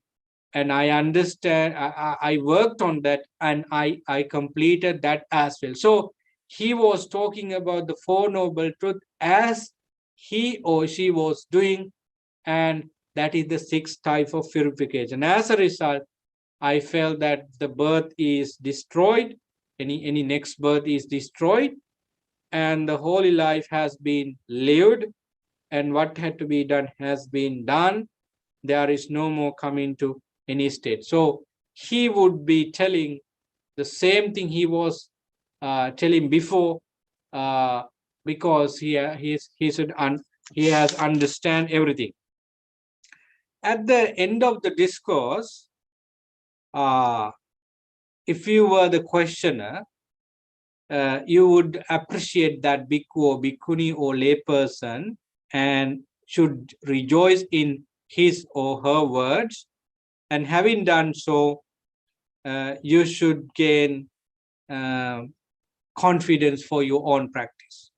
and I understand. I worked on that, and I completed that as well. So he was talking about the Four Noble Truths as he or she was doing, and that is the sixth type of purification. As a result, I felt that the birth is destroyed, any next birth is destroyed, and the holy life has been lived, and what had to be done has been done. There is no more coming to any state. So he would be telling the same thing he was telling before, because he has understand everything. At the end of the discourse, if you were the questioner, you would appreciate that bhikkhu or bhikkhuni or layperson and should rejoice in his or her words. And having done so, you should gain confidence for your own practice.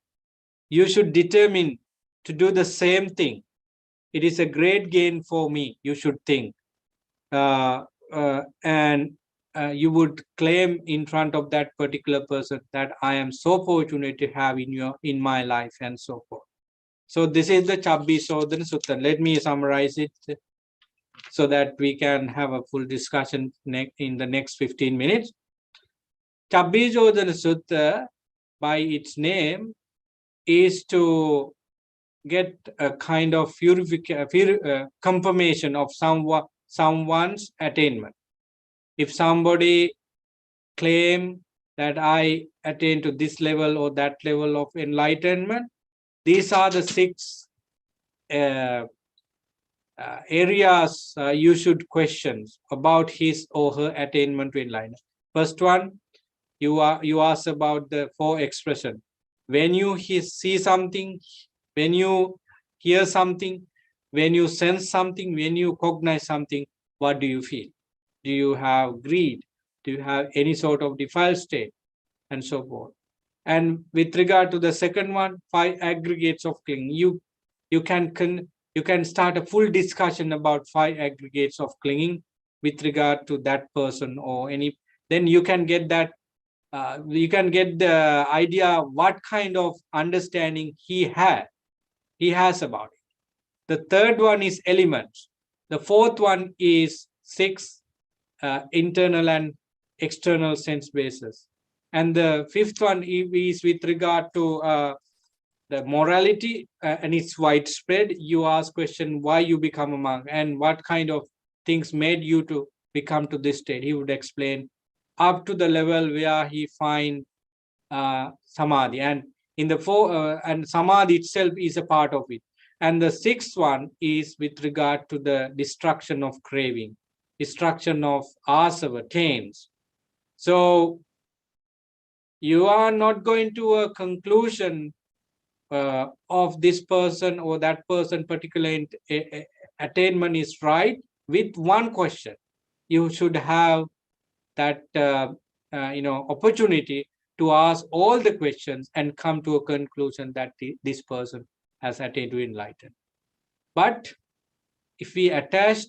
You should determine to do the same thing. It is a great gain for me, you should think. And you would claim in front of that particular person that I am so fortunate to have in my life, and so forth. So this is the Chabbisodhana Sutta. Let me summarize it so that we can have a full discussion in the next 15 minutes. Chabbisodhana Sutta, by its name, is to get a kind of confirmation of someone's attainment. If somebody claim that I attain to this level or that level of enlightenment, these are the six areas you should question about his or her attainment to enlightenment. First one, you ask about the four expression. When you see something, when you hear something, when you sense something, when you cognize something, what do you feel? Do you have greed? Do you have any sort of defiled state? And so forth. And with regard to the second one, 5 aggregates of clinging, you can start a full discussion about 5 aggregates of clinging with regard to that person or any. Then you can get that. You can get the idea what kind of understanding he has about it. The third one is elements. The fourth one is 6 internal and external sense bases. And the fifth one is with regard to the morality, and it's widespread. You ask question why you become a monk and what kind of things made you to become to this state. He would explain up to the level where he find samadhi, and in the and samadhi itself is a part of it. And the sixth one is with regard to the destruction of craving, destruction of asava, tames. So you are not going to a conclusion of this person or that person particular attainment is right with one question. You should have that opportunity to ask all the questions and come to a conclusion that this person has attained to enlightenment. But if we attach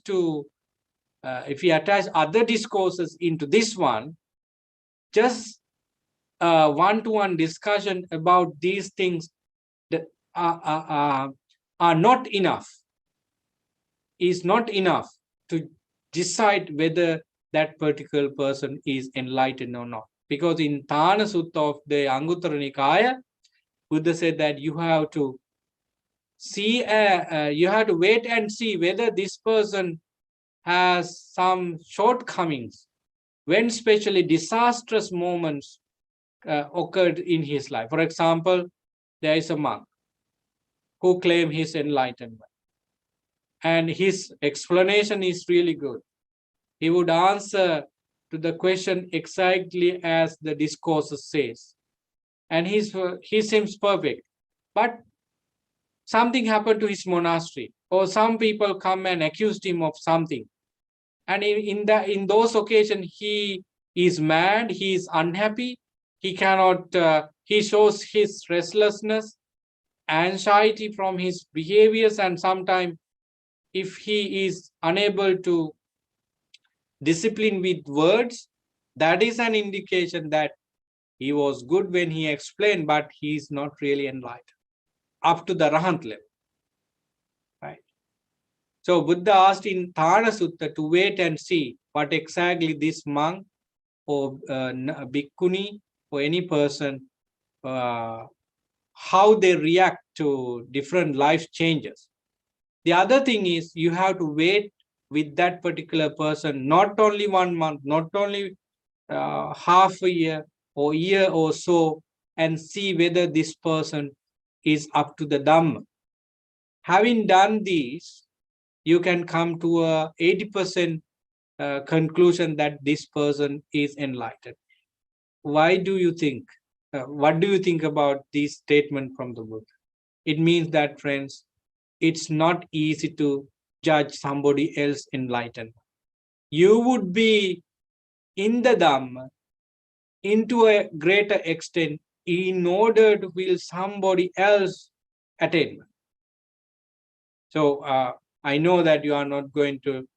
other discourses into this one, just one-to-one discussion about these things that are not enough, is not enough to decide whether that particular person is enlightened or not. Because in Thana Sutta of the Anguttara Nikaya, Buddha said that you have to see, you have to wait and see whether this person has some shortcomings when especially disastrous moments occurred in his life. For example, there is a monk who claimed his enlightenment, and his explanation is really good. He would answer to the question exactly as the discourse says, and he seems perfect. But something happened to his monastery, or some people come and accused him of something, and in those occasions he is mad, he is unhappy, he cannot, he shows his restlessness, anxiety from his behaviors, and sometimes if he is unable to discipline with words, that is an indication that he was good when he explained, but he is not really enlightened up to the Rahant level. Right. So Buddha asked in Thana Sutta to wait and see what exactly this monk or bhikkhuni or any person, how they react to different life changes. The other thing is you have to wait with that particular person, not only 1 month, not only half a year or so, and see whether this person is up to the Dhamma. Having done this, you can come to a 80% conclusion that this person is enlightened. Why do you think? What do you think about this statement from the book? It means that, friends, it's not easy to judge somebody else enlightened. You would be in the Dhamma into a greater extent in order to feel somebody else attainment. So I know that you are not going to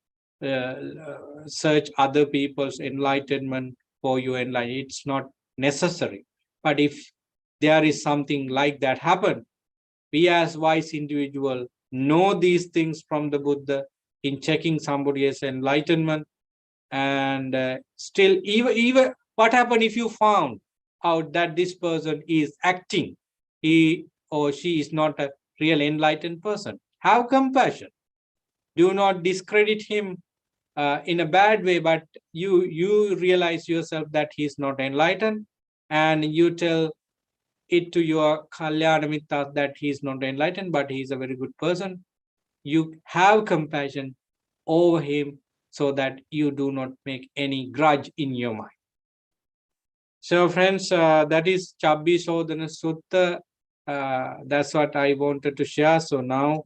search other people's enlightenment for your enlightenment. It's not necessary. But if there is something like that happen, we as wise individual know these things from the Buddha in checking somebody else's enlightenment. And still, even what happened if you found out that this person is acting, he or she is not a real enlightened person? Have compassion. Do not discredit him in a bad way, but you realize yourself that he is not enlightened, and you tell it to your Kalyana Mitra that he is not enlightened, but he is a very good person. You have compassion over him so that you do not make any grudge in your mind. So friends, that is Chabbi Sodhana Sutta. That's what I wanted to share. So now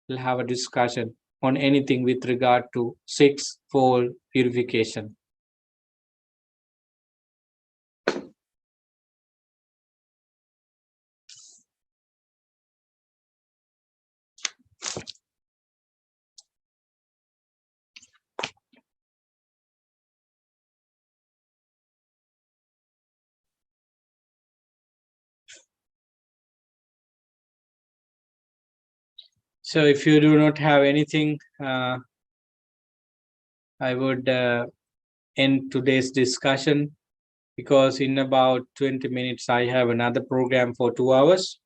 we'll have a discussion on anything with regard to sixfold purification. So if you do not have anything, I would end today's discussion, because in about 20 minutes, I have another program for 2 hours.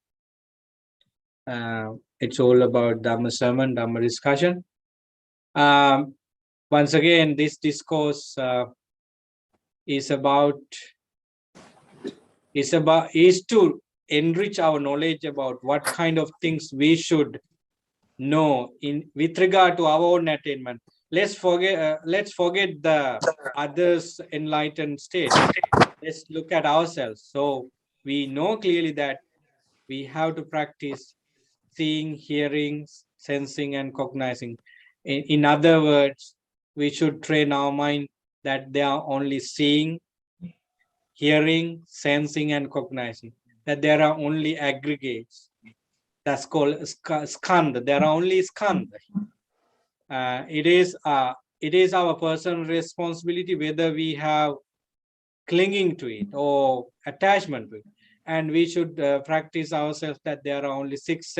It's all about Dhamma sermon, Dhamma discussion. Once again, this discourse is to enrich our knowledge about what kind of things we should know in with regard to our own attainment. Let's forget the others' enlightened state. Let's look at ourselves. So we know clearly that we have to practice seeing, hearing, sensing, and cognizing. In other words, we should train our mind that they are only seeing, hearing, sensing, and cognizing. That there are only aggregates. That's called skandha. There are only skandha. It is our personal responsibility whether we have clinging to it or attachment to it, and we should practice ourselves that there are only 6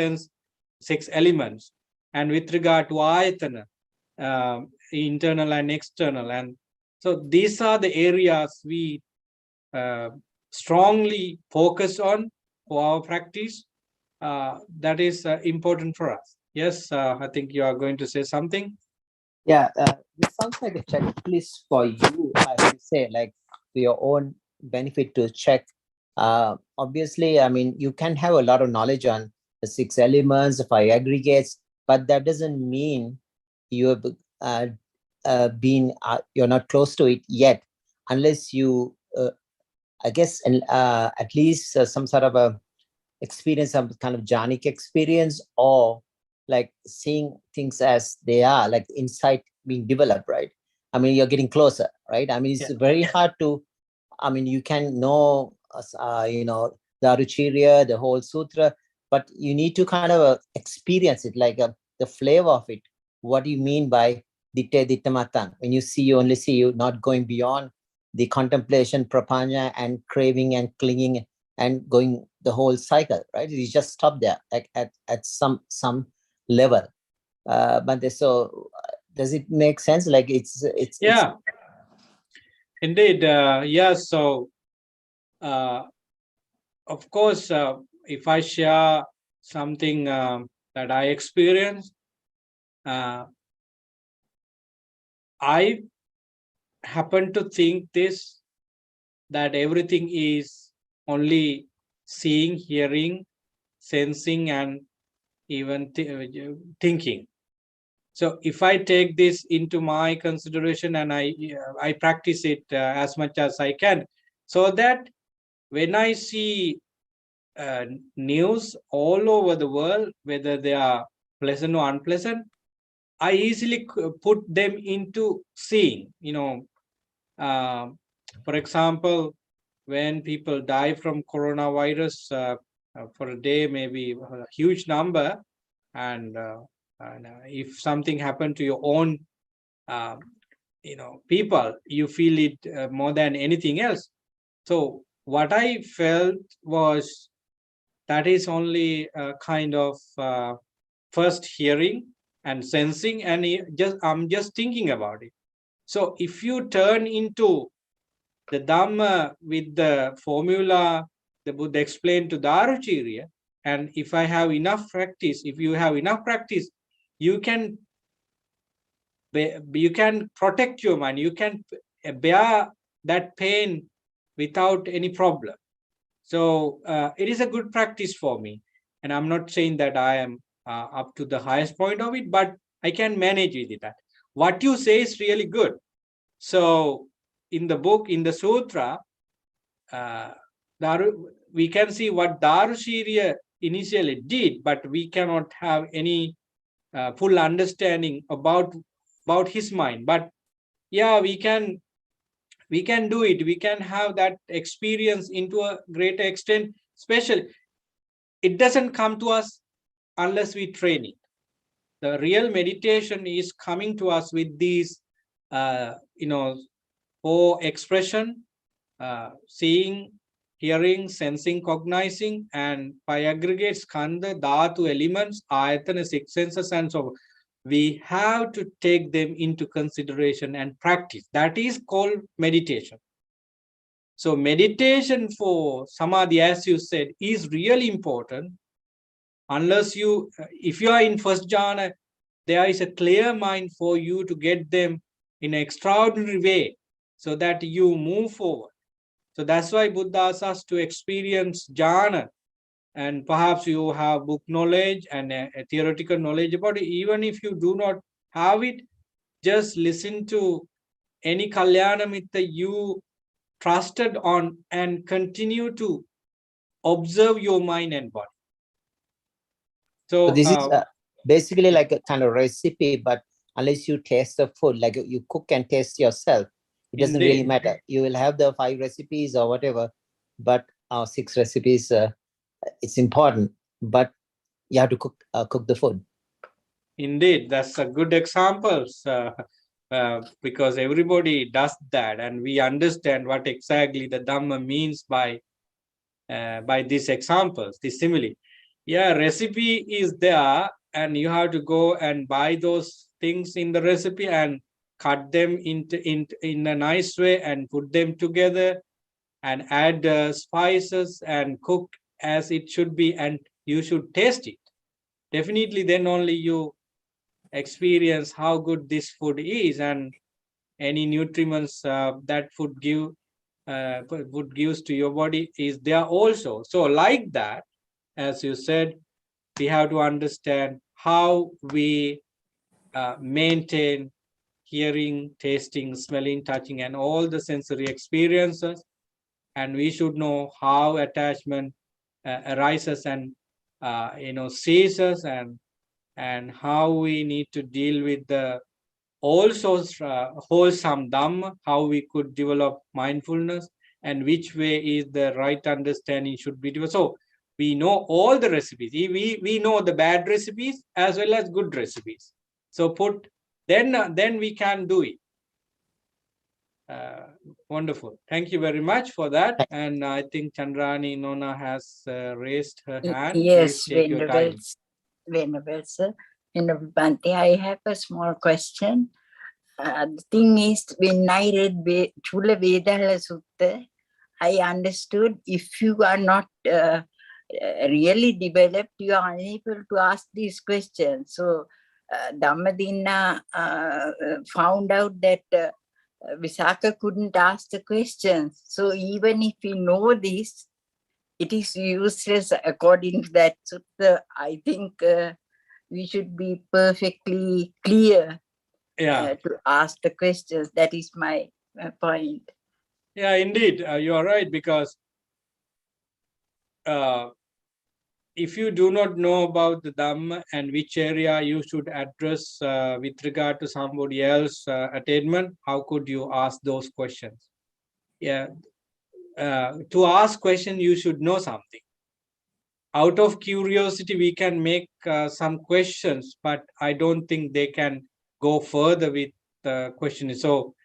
elements. And with regard to ayatana, internal and external, and so these are the areas we strongly focus on for our practice. that is important for us. Yes, I think you are going to say something. Yeah, this sounds like a checklist for you, I would say, like for your own benefit to check. Obviously, I mean, you can have a lot of knowledge on the 6 elements, the 5 aggregates, but that doesn't mean you have you're not close to it yet, unless you, I guess, at least some sort of a experience, some kind of jhanic experience, or like seeing things as they are, like insight being developed, right? I mean, you're getting closer, right? I mean, it's very hard to, I mean, you can know, the Aruchirya, the whole sutra, but you need to kind of experience it, like the flavor of it. What do you mean by ditte dittamatan? When you see, you only see, you not going beyond the contemplation, prapanya, and craving and clinging and going the whole cycle, right? You just stop there, like at some level. So does it make sense? Like it's indeed. Yes. So, of course, if I share something that I experienced, I happen to think this, that everything is only seeing, hearing, sensing, and even thinking. So if I take this into my consideration and I practice it as much as I can, so that when I see news all over the world, whether they are pleasant or unpleasant, I easily put them into seeing. For example, when people die from coronavirus for a day, maybe a huge number, and if something happened to your own uh, people, you feel it more than anything else. So what I felt was that is only a kind of first hearing and sensing, and I'm just thinking about it. So if you turn into the Dhamma with the formula the Buddha explained to the Aruchirya, and if I have enough practice, if you have enough practice, you can protect your mind, you can bear that pain without any problem. So it is a good practice for me, and I'm not saying that I am up to the highest point of it, but I can manage with it. What you say is really good. So in the book, in the sutra, we can see what Darushirya initially did, but we cannot have any full understanding about his mind. But yeah, we can do it. We can have that experience into a greater extent. Especially, it doesn't come to us unless we train it. The real meditation is coming to us with these, four expression, seeing, hearing, sensing, cognizing, and by aggregates, skandha, dhatu, elements, ayatana, 6 senses, and so on. We have to take them into consideration and practice. That is called meditation. So meditation for samadhi, as you said, is really important. Unless if you are in first jhana, there is a clear mind for you to get them in an extraordinary way so that you move forward. So that's why Buddha asks us to experience jhana, and perhaps you have book knowledge and a theoretical knowledge about it. Even if you do not have it, just listen to any kalyana mitta you trusted on and continue to observe your mind and body. So this is basically like a kind of recipe, but unless you taste the food, like you cook and taste yourself, it doesn't really matter. You will have the 5 recipes or whatever, but 6 recipes, it's important, but you have to cook the food. Indeed, that's a good example, because everybody does that, and we understand what exactly the Dhamma means by these examples, this simile. Yeah, recipe is there, and you have to go and buy those things in the recipe and cut them in a nice way and put them together and add spices and cook as it should be, and you should taste it. Definitely then only you experience how good this food is, and any nutriments that food gives to your body is there also. So like that, as you said, we have to understand how we maintain hearing, tasting, smelling, touching, and all the sensory experiences. And we should know how attachment arises and ceases, and how we need to deal with the also wholesome Dhamma, how we could develop mindfulness, and which way is the right understanding should be developed. So we know all the recipes. We know the bad recipes as well as good recipes. So then we can do it. Wonderful. Thank you very much for that. And I think Chandrani Nona has raised her hand. Yes, Please take your time. Venerable sir. Venerable Bhante, I have a small question. The thing is, when I read Chula Vedala Sutta, I understood if you are not really developed, you are unable to ask these questions. So Dhammadinna found out that Visakha couldn't ask the questions. So even if we know this, it is useless according to that sutta. I think we should be perfectly clear to ask the questions. That is my point. Yeah, indeed, you are right, because if you do not know about the Dhamma and which area you should address with regard to somebody else's attainment, how could you ask those questions? Yeah, to ask questions, you should know something. Out of curiosity, we can make some questions, but I don't think they can go further with the question. So,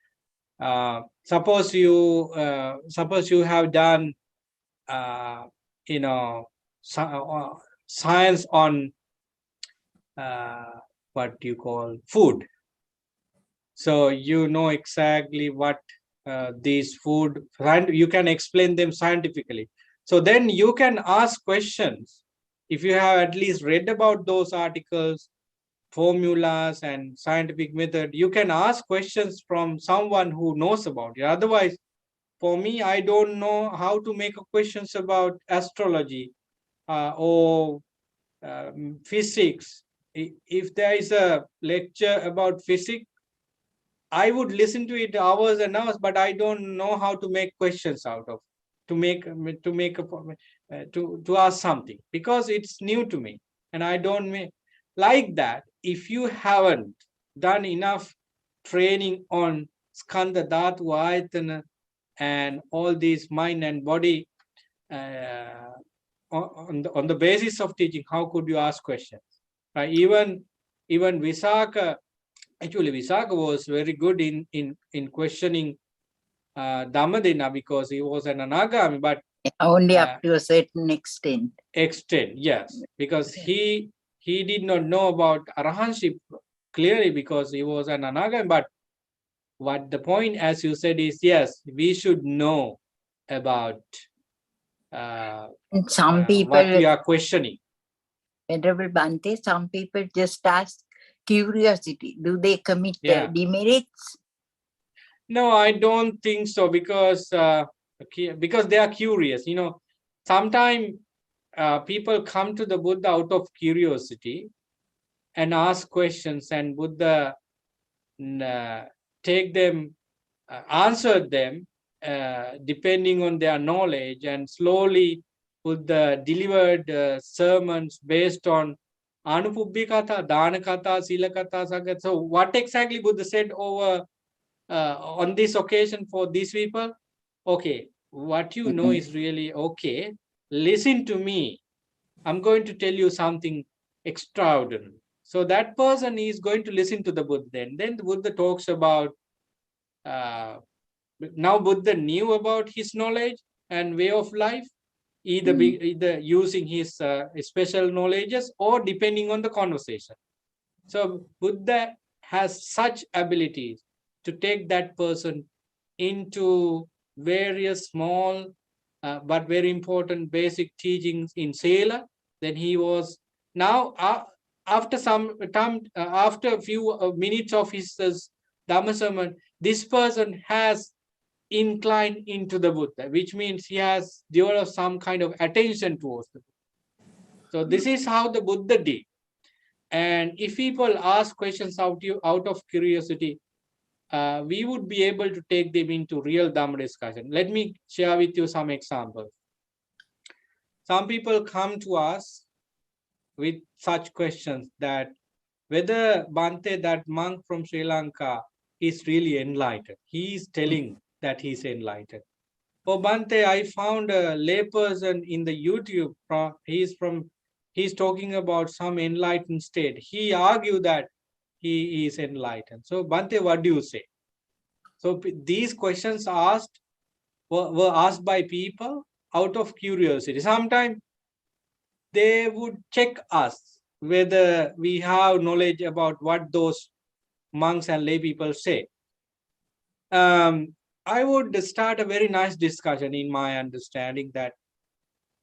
suppose you have done, science on what you call food. So you know exactly what these food, and you can explain them scientifically. So then you can ask questions. If you have at least read about those articles, formulas, and scientific method, you can ask questions from someone who knows about it. Otherwise, for me, I don't know how to make questions about astrology or physics. If there is a lecture about physics, I would listen to it hours and hours, but I don't know how to make questions out of, to ask something, because it's new to me, and I don't make like that. If you haven't done enough training on skandha, dhatu, ayatana, and all these mind and body, on the basis of teaching, how could you ask questions? Even Visakha, actually Visakha was very good in questioning Dhammadinna, because he was an Anagami, but only up to a certain extent. Yes, because he did not know about Arahanship clearly, because he was an Anagami. But what the point, as you said, is yes, we should know about some people, what we are questioning. Venerable Bhante, some people just ask curiosity. Do they commit demerits? No, I don't think so, because they are curious. Sometimes people come to the Buddha out of curiosity and ask questions, and Buddha take them, answer them depending on their knowledge, and slowly Buddha delivered sermons based on Anupubbi Katha, Dana Katha, Sila Katha, Sagat. So what exactly Buddha said over on this occasion for these people? Okay, what you know is really okay. Listen to me. I'm going to tell you something extraordinary. So that person is going to listen to the Buddha. And then the Buddha talks about, now Buddha knew about his knowledge and way of life, either using his special knowledges or depending on the conversation. So Buddha has such abilities to take that person into various small but very important basic teachings in Sela, Then he was now after some time, after a few minutes of his Dhamma sermon, this person has inclined into the Buddha, which means he has developed some kind of attention towards the Buddha. So this is how the Buddha did. And if people ask questions out of curiosity, we would be able to take them into real Dhamma discussion. Let me share with you some examples. Some people come to us with such questions that whether Bhante, that monk from Sri Lanka, is really enlightened. He is telling that he's enlightened. Oh, Bhante, I found a layperson in the YouTube. He's talking about some enlightened state. He argued that he is enlightened. So, Bhante, what do you say? So these questions were asked by people out of curiosity. Sometimes they would check us whether we have knowledge about what those monks and lay people say. I would start a very nice discussion in my understanding that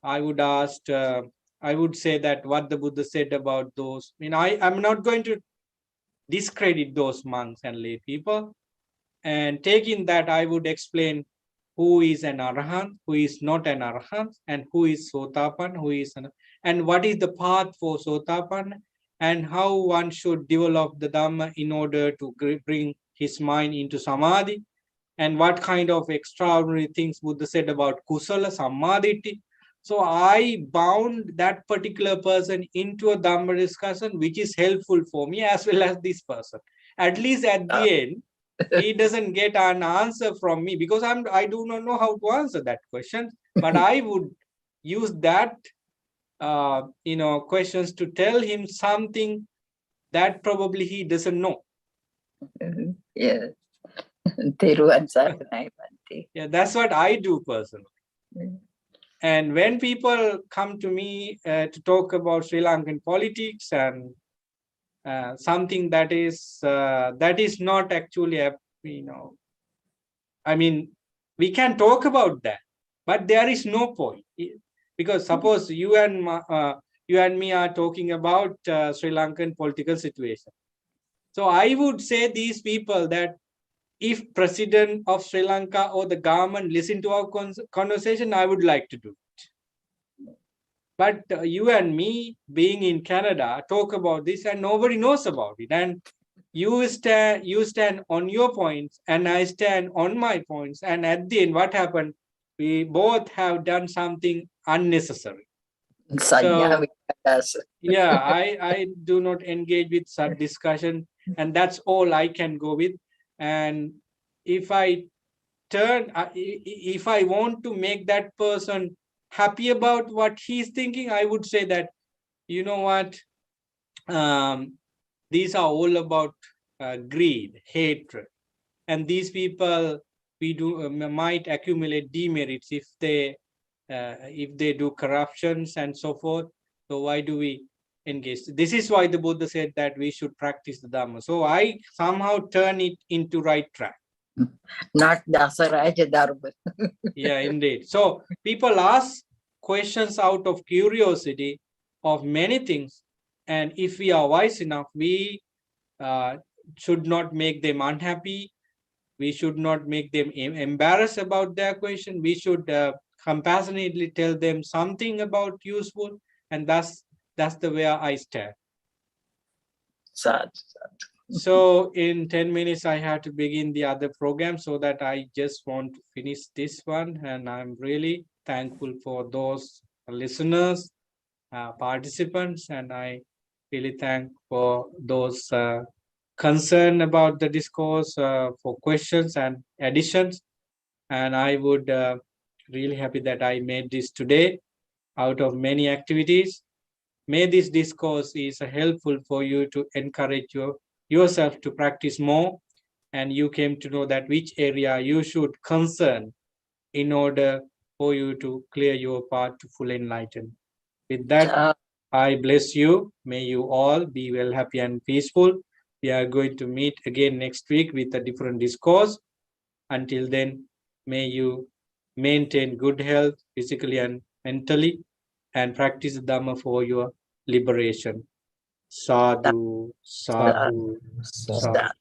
I would say that what the Buddha said about those. I'm not going to discredit those monks and lay people. And taking that, I would explain who is an arahant, who is not an arahant, and who is sotapan, and what is the path for sotapan, and how one should develop the Dhamma in order to bring his mind into samadhi, and what kind of extraordinary things Buddha said about kusala, samadhi. So I bound that particular person into a Dhamma discussion, which is helpful for me as well as this person. At least at the end, he doesn't get an answer from me because I do not know how to answer that question, but I would use that questions to tell him something that probably he doesn't know. Yes. Yeah, that's what I do personally. And when people come to me to talk about Sri Lankan politics and something that is not actually we can talk about that, but there is no point, because suppose you and me are talking about Sri Lankan political situation. So I would say these people that if President of Sri Lanka or the government listen to our conversation, I would like to do it. But you and me being in Canada talk about this and nobody knows about it. And you stand on your points and I stand on my points. And at the end, what happened? We both have done something unnecessary. So, yeah, I do not engage with such discussion, and that's all I can go with. And if I want to make that person happy about what he's thinking, I would say that, you know what, these are all about greed, hatred, and these people might accumulate demerits if they do corruptions and so forth. So why do we engage? This is why the Buddha said that we should practice the Dhamma. So I somehow turn it into right track. Not Dasaraja Dharma. Yeah, indeed. So people ask questions out of curiosity of many things, and if we are wise enough, we should not make them unhappy. We should not make them embarrassed about their question. We should compassionately tell them something about useful, and that's the way I stand. Sad. So in 10 minutes, I have to begin the other program, so that I just want to finish this one. And I'm really thankful for those listeners, participants, and I really thank for those concerned about the discourse, for questions and additions. And I would really happy that I made this today out of many activities. May this discourse is helpful for you to encourage yourself to practice more, and you came to know that which area you should concern in order for you to clear your path to full enlightenment. With that, I bless you. May you all be well, happy, and peaceful. We are going to meet again next week with a different discourse. Until then, may you maintain good health physically and mentally, and practice Dhamma for your liberation. Sadhu, sadhu, sadhu.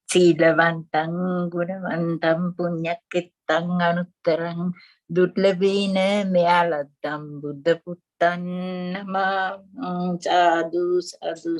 Silavantam gunavantam punyakittam anuttarang dutlabina mealatam buddha puttan nama sadhu sadhu